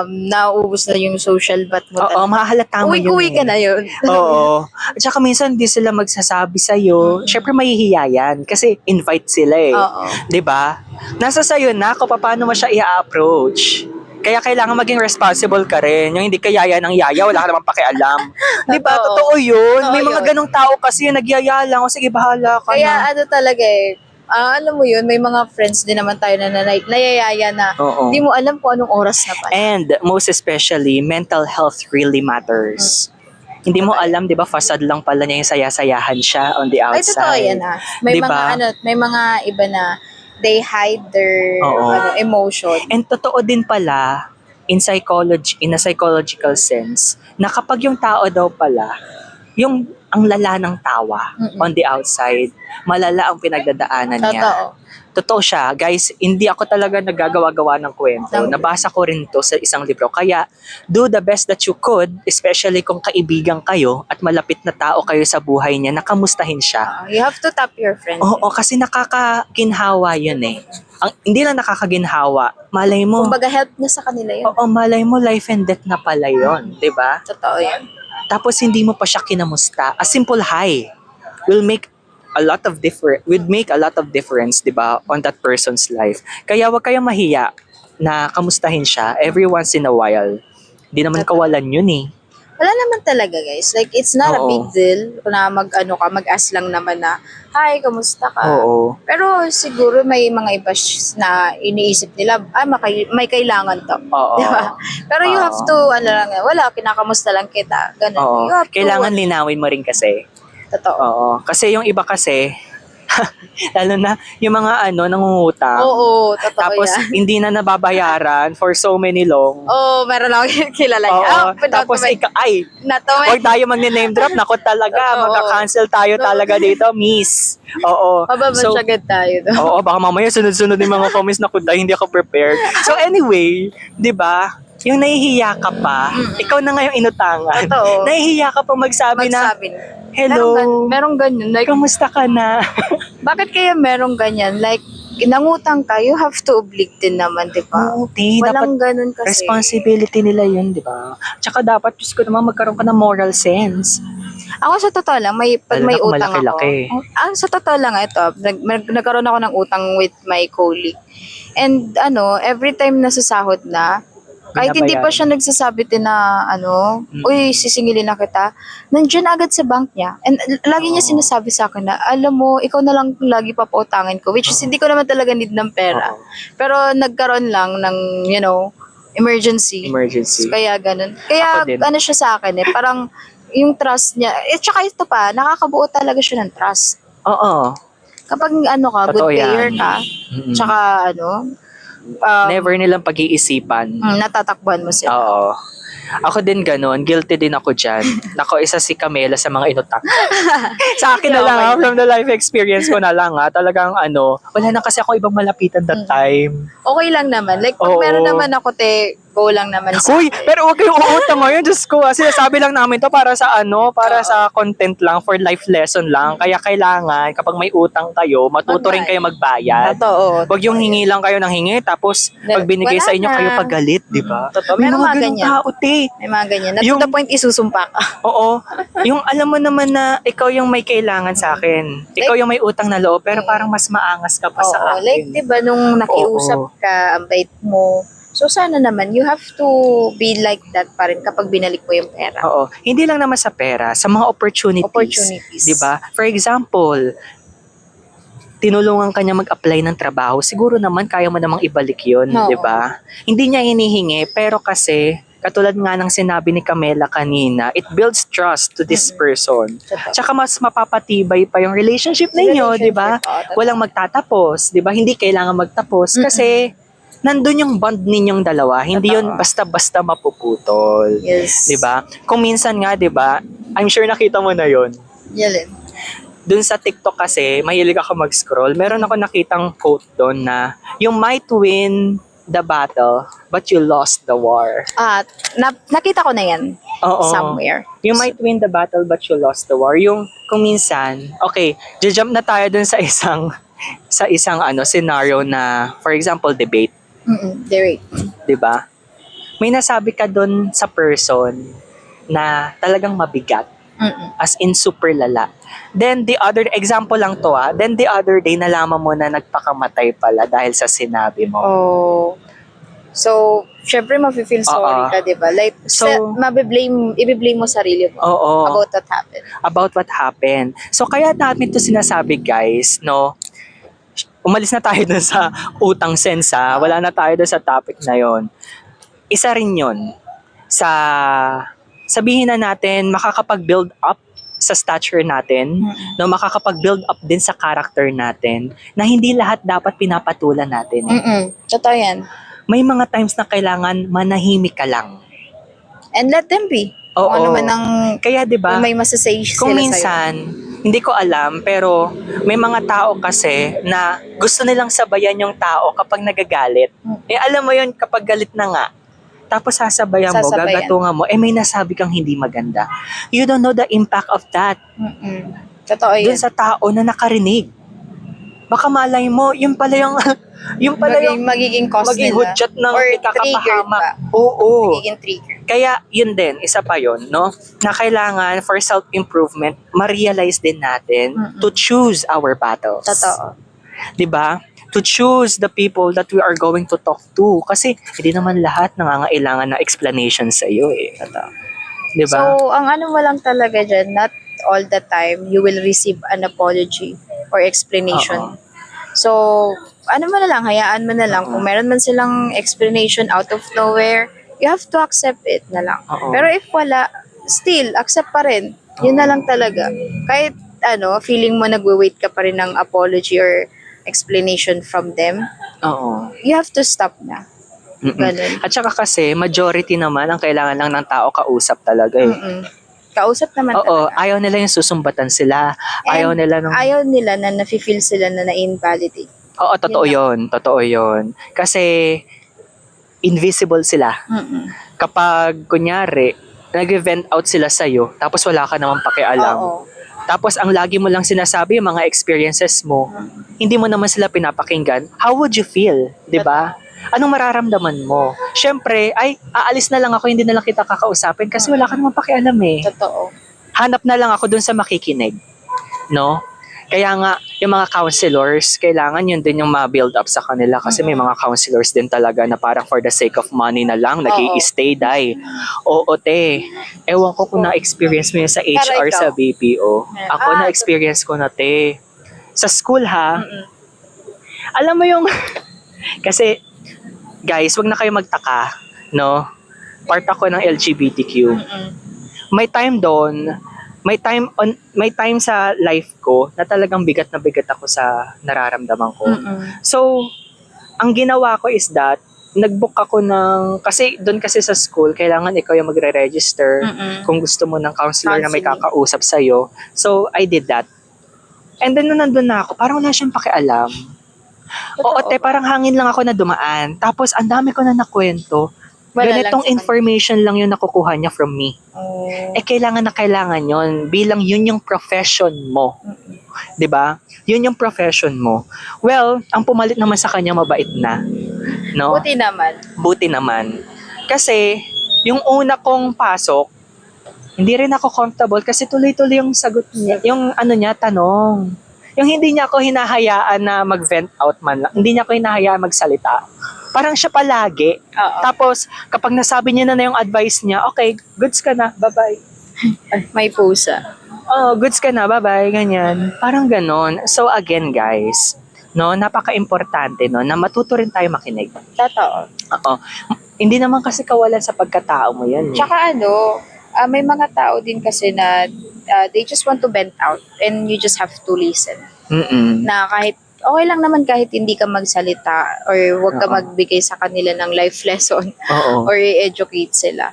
S2: nauubos na yung social bat mo
S1: Oo,
S2: talaga.
S1: mahalata mo yun.
S2: Uwi ka
S1: eh.
S2: na yun.
S1: Oo. At saka minsan di sila magsasabi sa'yo. Syempre mahihiya yan kasi invite sila eh.
S2: Oo.
S1: 'Di ba? Nasa sa'yo na kung paano mo siya i-approach. Kaya kailangan maging responsible ka rin. Yung hindi ka yaya ng yaya, wala ka namang pakialam. 'Di ba?
S2: Totoo.
S1: Totoo yun.
S2: Totoo
S1: May mga
S2: yun.
S1: ganong tao kasi nagyaya lang. O sige, bahala ka
S2: Kaya
S1: na.
S2: talaga alam mo yun, may mga friends din naman tayo na nayayaya na
S1: Oo.
S2: hindi mo alam kung anong oras na pala.
S1: And most especially, mental health really matters. Hindi mo alam, 'di ba? Facade lang pala niya yung saya-sayahan siya on the
S2: Ay,
S1: outside.
S2: totoo yan May
S1: Diba?
S2: may mga iba na they hide their
S1: Oo.
S2: emotion.
S1: And totoo din pala in a psychological sense na kapag yung tao daw pala yung ang lala ng tawa on the outside, malala ang pinagdadaanan niya. Totoo siya. Guys, hindi ako talaga naggagawa-gawa ng kwento. Nabasa ko rin to sa isang libro. Kaya, do the best that you could, especially kung kaibigan kayo at malapit na tao kayo sa buhay niya, nakamustahin siya.
S2: You have to tap your friends.
S1: Oo, kasi nakakaginhawa yun eh. Hindi lang nakakaginhawa. Malay mo.
S2: Kumbaga help na sa kanila yun.
S1: Oo, malay mo life and death na pala yun. 'Di ba?
S2: Totoo yan.
S1: Tapos hindi mo pa siya kinamusta. A simple hi will make a lot of difference, 'di ba, on that person's life. Kaya wag kayong mahiya na kamustahin siya every once in a while. Hindi naman kawalan yun eh.
S2: Wala naman talaga, guys. Like, it's not a
S1: Oo.
S2: big deal kung na mag-ask lang naman na, hi, kamusta ka?
S1: Oo.
S2: Pero siguro may mga iba na iniisip nila, may kailangan to.
S1: Oo.
S2: Di ba? Pero you have
S1: Oo.
S2: to, wala, kinakamusta lang kita. Ganun.
S1: Oo.
S2: You have
S1: Kailangan
S2: to,
S1: linawin mo rin kasi.
S2: totoo.
S1: Oo. Kasi yung iba kasi, lalo na yung mga nangungutang.
S2: Oo, totoo
S1: Tapos
S2: yan.
S1: hindi na nababayaran for so many long.
S2: Oo, meron ako kilala niya.
S1: Oo. Tapos huwag tayo magne-name drop. Nako talaga,
S2: Oo.
S1: magka-cancel tayo talaga dito, miss. Oo.
S2: Mababasyagan tayo.
S1: Oo, baka mamaya sunod-sunod yung mga comments na kuda, hindi ako prepared. So anyway, 'di ba? Yung nahihiya ka pa, ikaw na nga yung inutangan.
S2: Totoo.
S1: Nahihiya ka pa magsabi na, hello,
S2: Merong ganyan. Like,
S1: kamusta ka na?
S2: bakit kaya merong ganyan? Like, nangutang ka, you have to oblige din naman, di ba?
S1: Oo, dapat
S2: Walang ganun kasi.
S1: responsibility nila yun, di ba? Tsaka dapat, Diyos ko naman, magkaroon ka ng moral sense.
S2: Ako sa totoo lang, pag
S1: Lalo
S2: may
S1: na kung
S2: utang
S1: malaki-laki.
S2: ako. Sa totoo lang, ito, nagkaroon ako ng utang with my colleague. And every time nasasahod na, kahit hindi pa
S1: Binabayaran.
S2: siya nagsasabi din na, uy, sisingilin na kita, nandiyan agad sa bank niya. And lagi niya
S1: Oo.
S2: sinasabi sa akin na, alam mo, ikaw na lang lagi papautangin ko, which is hindi ko naman talaga need ng pera.
S1: Oo.
S2: Pero nagkaroon lang ng, emergency.
S1: Emergency.
S2: Kaya ganun.
S1: Ako
S2: Kaya
S1: din.
S2: ano siya sa akin parang yung trust niya, tsaka ito pa, nakakabuo talaga siya ng trust.
S1: Oo.
S2: Kapag
S1: Totoo
S2: good payer
S1: yan.
S2: ka,
S1: Mm-mm.
S2: tsaka
S1: Never nilang pag-iisipan.
S2: natatakbuhan mo sila.
S1: Oo. Ako din ganun. Guilty din ako dyan. Ako, isa si Camela sa mga inutang. Sa akin na lang,
S2: Okay.
S1: from the life experience ko na lang, talagang wala na kasi ako ibang malapitan that time.
S2: Okay lang naman. Like, pag
S1: Oo.
S2: meron naman ako, go lang naman sa
S1: Uy,
S2: akin.
S1: pero huwag kayong uutang ngayon. Diyos ko, sinasabi lang namin to para sa para sa content lang, for life lesson lang. Kaya kailangan, kapag may utang kayo, matuto rin kayo magbayad.
S2: Totoo.
S1: Huwag yung hingi lang kayo ng hingi, tapos pag binigay
S2: Wala
S1: sa inyo,
S2: na.
S1: kayo pagalit, di ba?
S2: Totoo.
S1: May
S2: Meron
S1: mga
S2: mga
S1: ganung
S2: ganyan.
S1: tao, te.
S2: May mga ganyan. Na
S1: Yung-
S2: to the point, isusumpa ka.
S1: Oo. Yung alam mo naman na ikaw yung may kailangan sa akin. Ikaw yung may utang na loob, pero parang mas maangas ka pa sa
S2: Oo.
S1: akin.
S2: Like, di ba, nung nakiusap ka, ang bait mo, so sana naman, you have to be like that pa rin kapag binalik mo yung pera.
S1: Oo. Hindi lang naman sa pera, sa mga opportunities. 'Di ba? For example, tinulungan ka niya mag-apply ng trabaho, siguro naman kaya mo namang ibalik 'yun,
S2: Oo.
S1: 'di ba? Hindi niya hinihingi, pero kasi katulad nga ng sinabi ni Camela kanina, it builds trust to this person.
S2: Totoo.
S1: Tsaka mas mapapatibay pa yung relationship ninyo, 'di ba? Walang magtatapos, 'di ba? Hindi kailangan magtapos kasi nandun yung bond ninyong dalawa, hindi yun
S2: Totoo.
S1: basta-basta mapuputol.
S2: Yes.
S1: 'Di ba? Kung minsan nga, 'di ba? I'm sure nakita mo na 'yon.
S2: Yun.
S1: Dun sa TikTok kasi, mahilig ako mag-scroll. Meron ako nakitang quote doon na you might win the battle, but you lost the war.
S2: Nakita ko na yan
S1: Oo.
S2: somewhere.
S1: You might win the battle, but you lost the war. Yung kung minsan, okay, jump na tayo dun sa isang scenario na, for example, debate.
S2: Derek.
S1: 'Di ba? May nasabi ka doon sa person na talagang mabigat, as in super lala. Then the other example lang to then the other day nalaman mo na nagpakamatay pala dahil sa sinabi mo.
S2: Oh. So, syempre mafe-feel sorry
S1: Oo.
S2: ka, 'di ba? Like,
S1: So-
S2: i-blame mo sarili mo
S1: Oo.
S2: about what happened.
S1: About what happened. So kaya namin to sinasabi, guys, no? Umalis na tayo dun sa utang sense, wala na tayo dun sa topic na yon. Isa rin yon sa sabihin na natin makakapag-build up sa stature natin, no, makakapag-build up din sa character natin, na hindi lahat dapat pinapatulan natin.
S2: Totoo yan.
S1: May mga times na kailangan manahimik ka lang.
S2: And let them be.
S1: Oo.
S2: Kung ano man ang
S1: Kaya 'di ba?
S2: kung may masasay sila
S1: Kung
S2: sa'yo.
S1: minsan, hindi ko alam, pero may mga tao kasi na gusto nilang sabayan yung tao kapag nagagalit. Alam mo yun, kapag galit na nga, tapos sasabayan mo,
S2: Sasabayan.
S1: gagatungan mo, may nasabi kang hindi maganda. You don't know the impact of that
S2: Totoo yun.
S1: dun sa tao na nakarinig. Baka malay mo, yun pala yung
S2: Magiging cause
S1: maging
S2: nila.
S1: hudyat ng
S2: Or triggered
S1: ikakapahamak.
S2: pa.
S1: Oo.
S2: Magiging trigger.
S1: Kaya yun din, isa pa yun, no? Na kailangan for self-improvement, ma-realize din natin to choose our battles.
S2: Totoo.
S1: 'Di ba? To choose the people that we are going to talk to. Kasi hindi naman lahat nangangailangan ng explanation sa iyo eh.
S2: Totoo.
S1: 'Di ba?
S2: So, ang ano mo lang talaga dyan, not all the time you will receive an apology or explanation.
S1: Oo.
S2: So, ano mo na lang, hayaan mo na lang.
S1: Oo.
S2: Kung meron man silang explanation out of nowhere, you have to accept it na lang.
S1: Oo.
S2: Pero if wala, still, accept pa rin. Yun na lang talaga. Kahit feeling mo nagwe-wait ka pa rin ng apology or explanation from them,
S1: Oo.
S2: you have to stop na.
S1: Mm-mm.
S2: Ganun.
S1: At saka kasi majority naman ang kailangan lang ng tao kausap talaga eh.
S2: Mm-mm. Kausap naman
S1: Oo,
S2: talaga.
S1: ayaw nila yung susumbatan sila. Ayaw
S2: And
S1: nila nung
S2: ayaw nila na nafe-feel sila na na-invalidate.
S1: Oo, totoo
S2: Yun
S1: 'yon. Totoo 'yon. Kasi invisible sila.
S2: Mm-mm.
S1: Kapag kunyari nag-vent out sila sa tapos wala ka namang pakialam.
S2: Oo.
S1: Tapos ang lagi mo lang sinasabi yung mga experiences mo, hindi mo naman sila pinapakinggan, how would you feel? 'Di ba? Anong mararamdaman mo? Siyempre, ay, aalis na lang ako, hindi na lang kita kakausapin kasi wala ka namang pakialam eh.
S2: Totoo.
S1: Hanap na lang ako dun sa makikinig. No? Kaya nga, yung mga counselors, kailangan yun din yung ma-build up sa kanila kasi may mga counselors din talaga na parang for the sake of money na lang, nag-i-stay, day. Oo, te. Ewan ko kung na-experience mo yun sa HR
S2: ikaw?
S1: sa BPO. Ako,
S2: Ah,
S1: na-experience ko na, te. Sa school, ha?
S2: Mm-mm.
S1: Alam mo yung... kasi, guys, wag na kayo magtaka, no? Part ako ng LGBTQ.
S2: Mm-mm.
S1: May time doon, may time sa life ko na talagang bigat na bigat ako sa nararamdaman ko.
S2: Mm-mm.
S1: So, ang ginawa ko is that nag-book ako kasi doon kasi sa school kailangan ikaw yung magre-register
S2: Mm-mm.
S1: kung gusto mo ng counselor na may
S2: Counseling.
S1: kakausap sa So, I did that. And then nung nandun na ako, parang wala siyang pakialam. Oo,
S2: Totoo.
S1: te, parang hangin lang ako na dumaan. Tapos, ang dami ko na nakwento.
S2: Wala lang
S1: Ganitong
S2: sa kanya.
S1: information lang yung nakukuha niya from me.
S2: Oh.
S1: Kailangan na kailangan yon bilang yun yung profession mo.
S2: Mm-mm.
S1: 'Di ba? Yun yung profession mo. Well, ang pumalit naman sa kanya mabait na. No?
S2: Buti naman.
S1: Buti naman. Kasi, yung una kong pasok, hindi rin ako comfortable kasi tuloy-tuloy yung sagot niya, yung tanong. Yung hindi niya ako hinahayaan na mag-vent out man lang. Hindi niya ako hinahayaan magsalita. Parang siya palagi.
S2: Oo.
S1: Tapos, kapag nasabi niya na yung advice niya, okay, goods ka na, bye-bye.
S2: May pusa.
S1: Oh, goods ka na, bye-bye, ganyan. Parang ganon. So again, guys, no, napaka-importante no, na matuto rin tayo makinig.
S2: Totoo.
S1: Oo. Hindi naman kasi kawalan sa pagkatao mo yan. Eh.
S2: Tsaka may mga tao din kasi na they just want to vent out and you just have to listen.
S1: Mm-mm.
S2: Na kahit okay lang naman kahit hindi ka magsalita or huwag ka
S1: Oo.
S2: magbigay sa kanila ng life lesson
S1: Oo.
S2: or i-educate sila.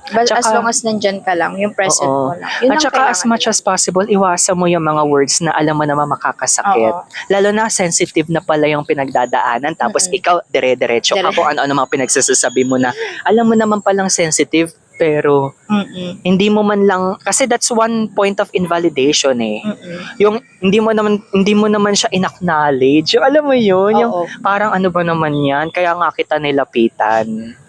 S2: But as
S1: Tsaka-
S2: long as nandyan ka lang, yung present
S1: Oo.
S2: mo lang. Yun
S1: At
S2: ang
S1: saka as
S2: kailangan
S1: much as possible, iwasan mo yung mga words na alam mo naman makakasakit.
S2: Oo.
S1: Lalo na sensitive na pala yung pinagdadaanan. Tapos ikaw, dire-diretso ka
S2: Dire-
S1: kung ano-ano mga pinagsasabi mo na alam mo naman palang sensitive, pero
S2: Mm-mm.
S1: hindi mo man lang, kasi that's one point of invalidation eh.
S2: Mm-mm.
S1: Yung hindi mo naman siya in-acknowledge. Yung alam mo yun, yung
S2: Oo.
S1: parang ano ba naman yan, kaya nga kita nilapitan.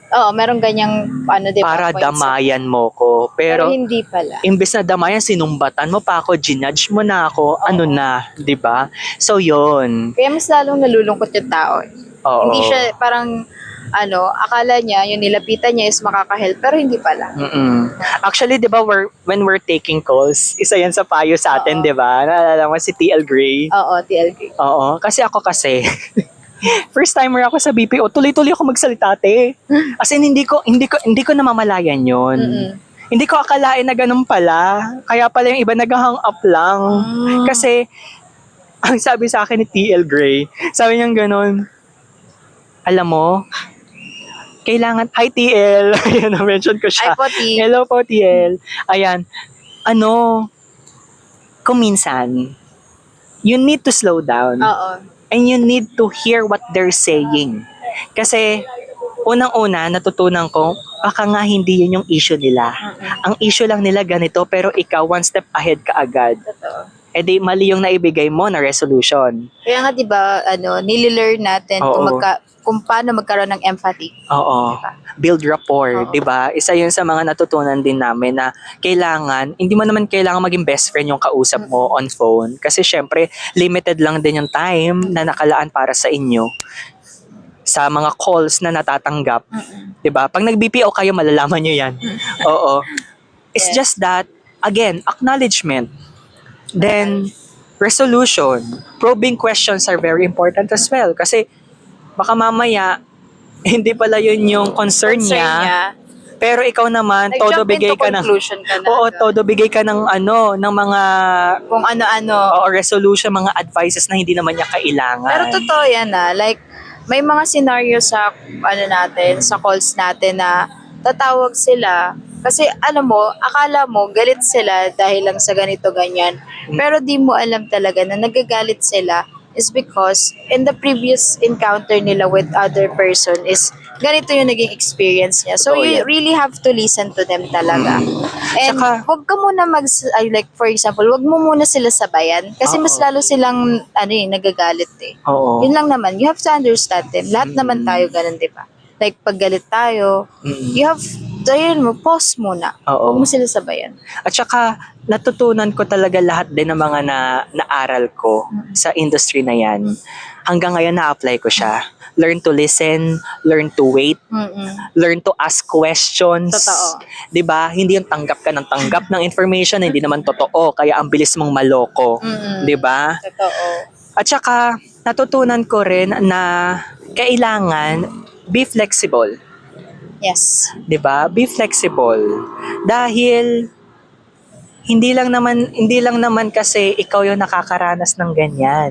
S2: Oo, merong ganyang diba,
S1: Para
S2: points.
S1: damayan mo ko.
S2: Pero
S1: Pero
S2: hindi pala.
S1: imbes na damayan, sinumbatan mo pa ako, ginudge mo na ako,
S2: Oo.
S1: ano na, di ba? So, yun.
S2: Kaya mas lalong nalulungkot yung tao.
S1: Oo.
S2: Hindi siya parang akala niya yung nilapitan niya is makaka-help pero hindi pala.
S1: Mm-mm. Actually, di ba, when we're taking calls, isa yan sa payo sa atin,
S2: Oo.
S1: di ba? Naalala mo si TL Gray?
S2: Oo, TLG.
S1: Oo. Kasi ako first timer ako sa BPO, tuloy-tuloy ako magsalita, te. As in, hindi ko namamalayan yun.
S2: Mm-mm.
S1: Hindi ko akalain na ganun pala. Kaya pala yung iba nag-hang up lang. Kasi, ang sabi sa akin ni TL Gray, sabi niya ganun, alam mo, kailangan, hi TL, ayan, na-mention ko
S2: Ay
S1: siya.
S2: po, T.
S1: Hello po TL. Ayan, kung minsan, you need to slow down.
S2: Oo.
S1: And you need to hear what they're saying. Kasi, unang-una, natutunan ko, baka nga hindi yun yung issue nila. Ang issue lang nila ganito, pero ikaw, one step ahead ka agad.
S2: Totoo.
S1: E di, mali yung naibigay mo na resolution.
S2: Kaya nga 'di ba, nililearn natin
S1: Oo.
S2: kung paano magkaroon ng empathy.
S1: Oo.
S2: Diba?
S1: Build rapport,
S2: Oo.
S1: di ba? Isa yun sa mga natutunan din namin na kailangan, hindi mo naman kailangan maging best friend yung kausap mo on phone. Kasi syempre, limited lang din yung time na nakalaan para sa inyo sa mga calls na natatanggap.
S2: Mm-mm.
S1: 'Di ba? Pag nag-BPO kayo, malalaman nyo yan. Oo. It's
S2: Yes.
S1: just that, again, acknowledgement. Then, resolution. Probing questions are very important as well. Kasi, baka mamaya, hindi pala yun yung concern niya. Pero ikaw naman, todo
S2: Nag-jump
S1: bigay
S2: into
S1: ka ng...
S2: conclusion ka na.
S1: Oo,
S2: agad.
S1: todo bigay ka ng ng mga
S2: Kung ano-ano.
S1: resolution, mga advices na hindi naman niya kailangan.
S2: Pero totoo yan like, may mga scenario sa, natin, sa calls natin na tatawag sila. Kasi, akala mo, galit sila dahil lang sa ganito, ganyan. Pero di mo alam talaga na nagagalit sila is because in the previous encounter nila with other person is ganito yung naging experience niya. So,
S1: Totoo
S2: you
S1: yan.
S2: really have to listen to them talaga. And
S1: Tsaka-
S2: wag ka muna like for example, wag mo muna sila sabayan kasi
S1: Oo.
S2: mas lalo silang nagagalit eh.
S1: Oo.
S2: Yun lang naman, you have to understand them. Lahat naman tayo ganun, di ba? Like pag galit tayo, you have pause muna.
S1: Oo.
S2: Huwag mo sila sabayan.
S1: At saka, natutunan ko talaga lahat din ng mga naaral ko sa industry na yan. Hanggang ngayon na-apply ko siya. Learn to listen, learn to wait, learn to ask questions.
S2: Totoo.
S1: 'Di ba? Hindi yung tanggap ka ng tanggap ng information na hindi naman totoo, kaya ang bilis mong maloko. 'Di ba?
S2: Totoo.
S1: At saka, natutunan ko rin na kailangan be flexible.
S2: Yes.
S1: 'Di ba? Be flexible. Dahil hindi lang naman kasi ikaw yung nakakaranas ng ganyan.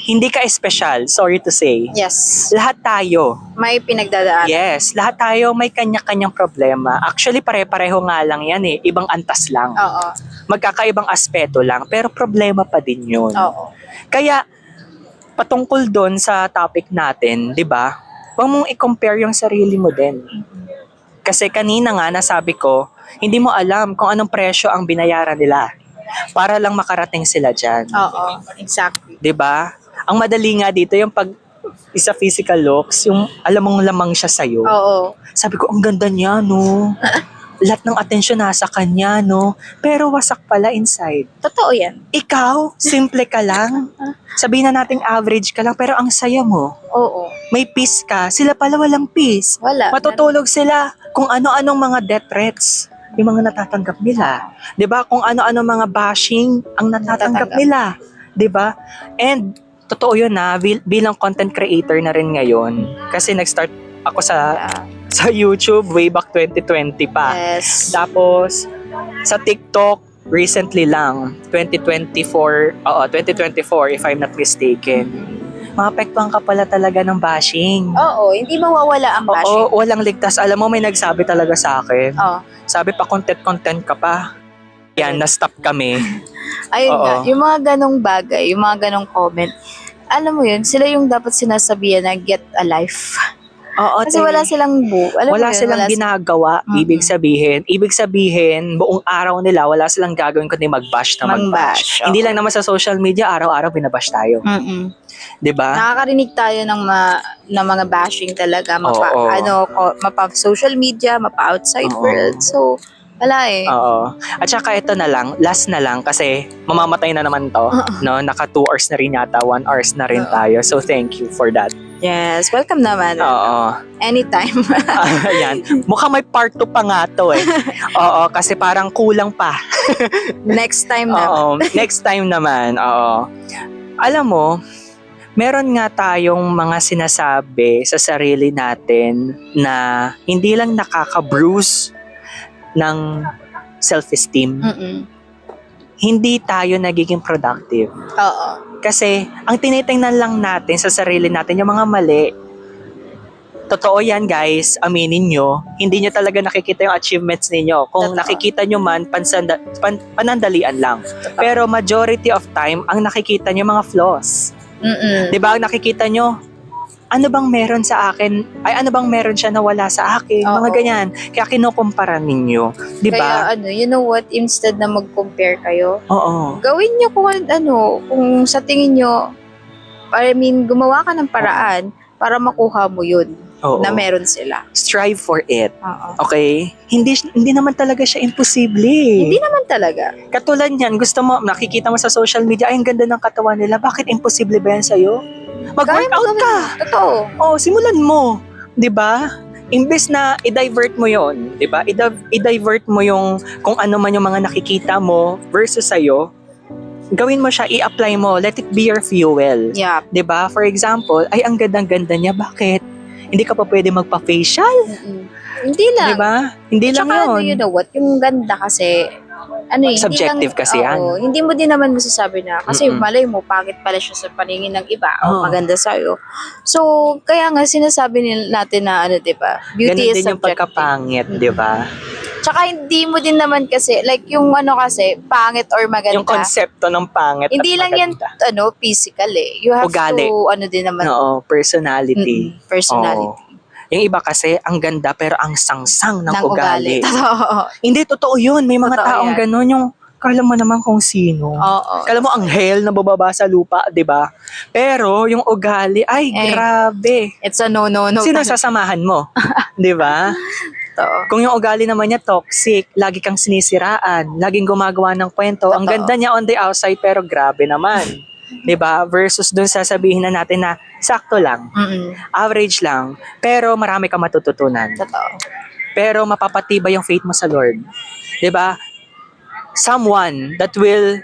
S1: Hindi ka special, sorry to say.
S2: Yes.
S1: Lahat tayo.
S2: May pinagdadaan.
S1: Yes, lahat tayo may kanya-kanyang problema. Actually, pare-pareho nga lang yan eh. Ibang antas lang.
S2: Oo.
S1: Magkakaibang aspeto lang, pero problema pa din yun.
S2: Oo.
S1: Kaya, patungkol doon sa topic natin, di ba? Huwag mong i-compare yung sarili mo din. Kasi kanina nga, nasabi ko, hindi mo alam kung anong presyo ang binayaran nila para lang makarating sila dyan.
S2: Oo. Exactly.
S1: 'Di ba? Ang madali nga dito yung pag isa physical looks, yung alam mong lamang siya sa'yo.
S2: Oo.
S1: Sabi ko, ang ganda niya, no? Lahat ng atensyon nasa kanya, no? Pero wasak pala inside.
S2: Totoo yan.
S1: Ikaw, simple ka lang. Sabihin na nating average ka lang, pero ang saya mo.
S2: Oo.
S1: May peace ka. Sila pala walang peace.
S2: Wala.
S1: Matutulog sila kung ano-anong mga death threats yung mga natatanggap nila. 'Di ba? Kung ano-ano mga bashing ang natatanggap nila. 'Di ba? And totoo 'yun na bilang content creator na rin ngayon kasi nag-start ako sa YouTube way back 2020 pa.
S2: Yes.
S1: Tapos sa TikTok recently lang 2024 if I'm not mistaken. Maapektuhan ka pala talaga ng bashing.
S2: Oo, hindi mawawala ang bashing.
S1: Oo, walang ligtas. Alam mo, may nagsabi talaga sa akin.
S2: Oo.
S1: Sabi pa, content ka pa. Yan, na-stop kami.
S2: Ayun
S1: Oo.
S2: nga, yung mga ganong bagay, yung mga ganong comment, alam mo yun, sila yung dapat sinasabihan na get a life.
S1: Oo,
S2: Kasi wala silang
S1: wala silang ginagawa. Ibig sabihin, buong araw nila, wala silang gagawin kundi mag-bash na mag-bash.
S2: Mag-bash,
S1: Hindi
S2: oo.
S1: lang naman sa social media, araw-araw binabash tayo.
S2: Mm-mm.
S1: 'Di ba?
S2: Nakakarinig tayo ng mga bashing talaga,
S1: Oo.
S2: mapa social media, mapa outside
S1: Oo.
S2: world. So, wala eh.
S1: Oo. At saka ito na lang, last na lang kasi mamamatay na naman to. No? Naka 2 hours na rin yata, 1 hours na rin
S2: Oo.
S1: tayo. So thank you for that.
S2: Yes, welcome naman.
S1: Oo.
S2: Anytime.
S1: Ayan. Mukhang may part 2 pa nga to eh. Oo, kasi parang kulang pa.
S2: Next time na.
S1: Oo. Next time naman. Oo. Alam mo, meron nga tayong mga sinasabi sa sarili natin na hindi lang nakaka-bruise ng self-esteem.
S2: Mm-mm.
S1: Hindi tayo nagiging productive.
S2: Oo.
S1: Kasi, ang tinitingnan lang natin sa sarili natin, yung mga mali. Totoo yan, guys. Aminin nyo. Hindi nyo talaga nakikita yung achievements ninyo. Kung
S2: Totoo.
S1: nakikita nyo man, panandalian lang. Pero majority of time, ang nakikita nyo mga flaws.
S2: Mm-mm.
S1: Di ba? Ang nakikita nyo, ano bang meron sa akin? Ay, ano bang meron siya na wala sa akin?
S2: Oo.
S1: Mga ganyan. Kaya kinukumpara ninyo. Di ba?
S2: Kaya you know what, instead na mag-compare kayo,
S1: Oo.
S2: gawin nyo kung sa tingin nyo, gumawa ka ng paraan para makuha mo yun
S1: Oo.
S2: na meron sila.
S1: Strive for it.
S2: Oo.
S1: Okay? Hindi naman talaga siya imposible.
S2: Hindi naman talaga.
S1: Katulad niyan, gusto mo, nakikita mo sa social media, ay, ang ganda ng katawan nila. Bakit imposible ba yan sa'yo? Mag-workout ka.
S2: Totoo.
S1: Oh, simulan mo. 'Di ba? imbes na i-divert mo yon, di ba? I-divert mo yung kung ano man yung mga nakikita mo versus sa'yo, gawin mo siya, i-apply mo, let it be your fuel.
S2: Yeah.
S1: Di ba? For example, ay ang gandang-ganda niya, bakit? Hindi ka pa pwede magpa-facial?
S2: Hindi lang.
S1: Di ba? Hindi lang
S2: Tsaka
S1: yun.
S2: you know what, yung ganda kasi,
S1: Subjective kasi yan.
S2: oo, hindi mo din naman masasabi na, kasi
S1: Mm-mm.
S2: malay mo, pangit pala siya sa paningin ng iba, o
S1: Oo.
S2: maganda sa'yo. So, kaya nga sinasabi natin na, di ba, beauty
S1: Ganun
S2: is
S1: din yung
S2: subjective.
S1: pagkapangit, di ba?
S2: Tsaka hindi mo din naman kasi, like yung kasi, pangit or maganda.
S1: Yung konsepto ng pangit
S2: Hindi
S1: at
S2: lang yan,
S1: maganda.
S2: physical You have
S1: Ugali.
S2: to, din naman.
S1: Oo, personality.
S2: Personality.
S1: Oo. Yung iba kasi, ang ganda pero ang sangsang ng ugali.
S2: Totoo.
S1: Hindi, totoo yun. May mga
S2: Totoo
S1: taong
S2: yan.
S1: ganun. Yung, kala mo naman kung sino.
S2: Oo.
S1: Kala mo anghel na bababa sa lupa, di ba? Pero yung ugali, ay, grabe.
S2: It's a no.
S1: Sino sasamahan mo? Di ba?
S2: Totoo.
S1: Kung yung ugali naman niya toxic, lagi kang sinisiraan, laging gumagawa ng kwento, ang
S2: Totoo.
S1: ganda niya on the outside pero grabe naman. 'Di ba? Versus dun sasabihin na natin na sakto lang, average lang, pero marami kang matututunan.
S2: Totoo.
S1: Pero mapapatibay yung faith mo sa Lord. 'Di ba? Someone that will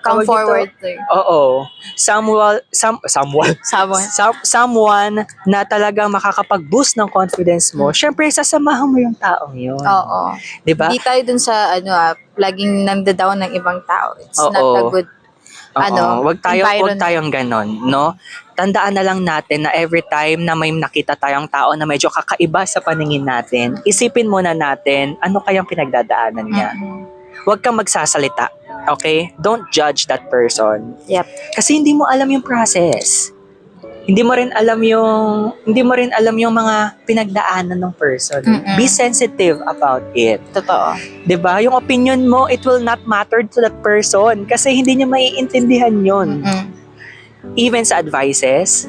S2: Come
S1: tawag dito?
S2: forward to.
S1: Oo. Someone na talagang makakapag-boost ng confidence mo, syempre sasamahan mo yung taong yun.
S2: Oo.
S1: 'Di ba?
S2: Hindi tayo dun sa, laging nanda-down ng ibang tao. It's not a good,
S1: wag
S2: environment.
S1: tayong ganon, no? Tandaan na lang natin na every time na may nakita tayong tao na medyo kakaiba sa paningin natin, isipin muna natin ano kayang pinagdadaanan niya. Huwag kang magsasalita, okay? Don't judge that person.
S2: Yep.
S1: Kasi hindi mo alam yung process. Hindi mo rin alam yung mga pinagdaanan ng person. Be sensitive about it.
S2: Totoo.
S1: 'Di ba? Yung opinion mo, it will not matter to that person kasi hindi niya maiintindihan 'yon. Even sa advices,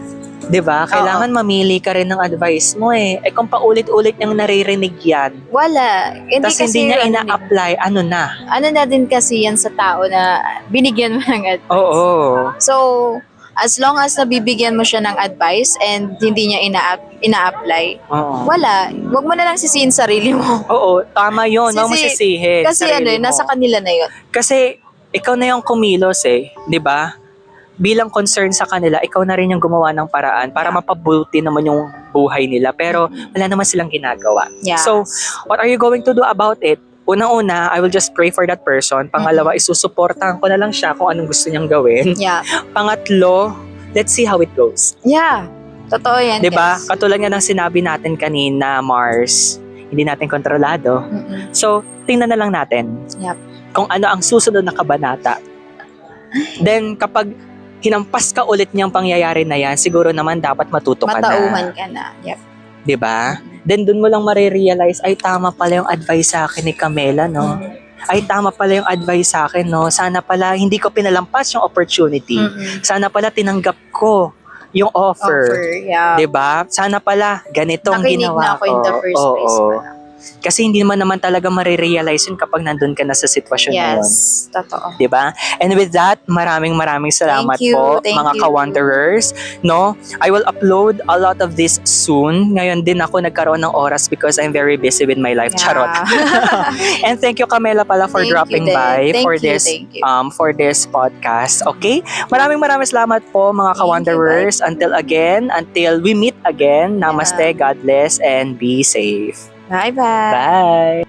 S1: 'di ba? Kailangan mamili ka rin ng advice mo eh. Kung paulit-ulit niyang naririnig 'yan,
S2: Wala.
S1: tapos hindi niya ina-apply, ano na?
S2: Ano na din kasi yan sa tao na binigyan mo ng advice.
S1: Oo.
S2: So, as long as nabibigyan mo siya ng advice and hindi niya ina-apply,
S1: Oo.
S2: wala. Huwag mo na lang sisihin sarili mo.
S1: Oo, tama 'yon. Huwag mo sisihin.
S2: Kasi
S1: sarili mo.
S2: nasa kanila na yun.
S1: Kasi ikaw na yung kumilos eh, 'di ba? Bilang concern sa kanila, ikaw na rin yung gumawa ng paraan para mapabuti naman yung buhay nila. Pero wala naman silang ginagawa.
S2: Yeah.
S1: So, what are you going to do about it? Unang-una, I will just pray for that person. Pangalawa, isusuportahan ko na lang siya kung anong gusto niyang gawin.
S2: Yeah.
S1: Pangatlo, let's see how it goes.
S2: Yeah. Totoo yan,
S1: 'Di ba?
S2: guys.
S1: Katulad nga ng sinabi natin kanina, Mars, hindi natin kontrolado. So, tingnan na lang natin
S2: Yep.
S1: kung ano ang susunod na kabanata. Then, kapag hinampas ka ulit niyang pangyayari na yan, siguro naman dapat matuto ka
S2: Matauhan
S1: na.
S2: ka na. Yep.
S1: 'Di ba? Then, dun mo lang marirealize, ay tama pala yung advice sa akin ni Camela, no? Ay tama pala yung advice sa akin, no? Sana pala hindi ko pinalampas yung opportunity. Sana pala tinanggap ko yung offer.
S2: Yeah.
S1: 'Di ba? Sana pala ganito ang
S2: Nakinig
S1: ginawa
S2: na ako in the first place
S1: Oo.
S2: pala.
S1: Kasi hindi mo naman talaga marirealize yun kapag nandun ka na sa sitwasyon na yun.
S2: Yes. Totoo.
S1: 'Di ba? And with that, maraming salamat
S2: Thank you,
S1: po
S2: thank
S1: mga
S2: you.
S1: ka-wanderers, no? I will upload a lot of this soon. Ngayon din ako nagkaroon ng oras because I'm very busy with my life.
S2: Yeah.
S1: Charot. And thank you Camela pala for
S2: Thank you
S1: dropping
S2: din.
S1: by
S2: Thank
S1: for
S2: you,
S1: this
S2: thank you.
S1: for this podcast. Okay? Maraming salamat po mga
S2: Thank you,
S1: ka-wanderers. Until we meet again. Namaste, God bless and be safe.
S2: Bye-bye.
S1: Bye.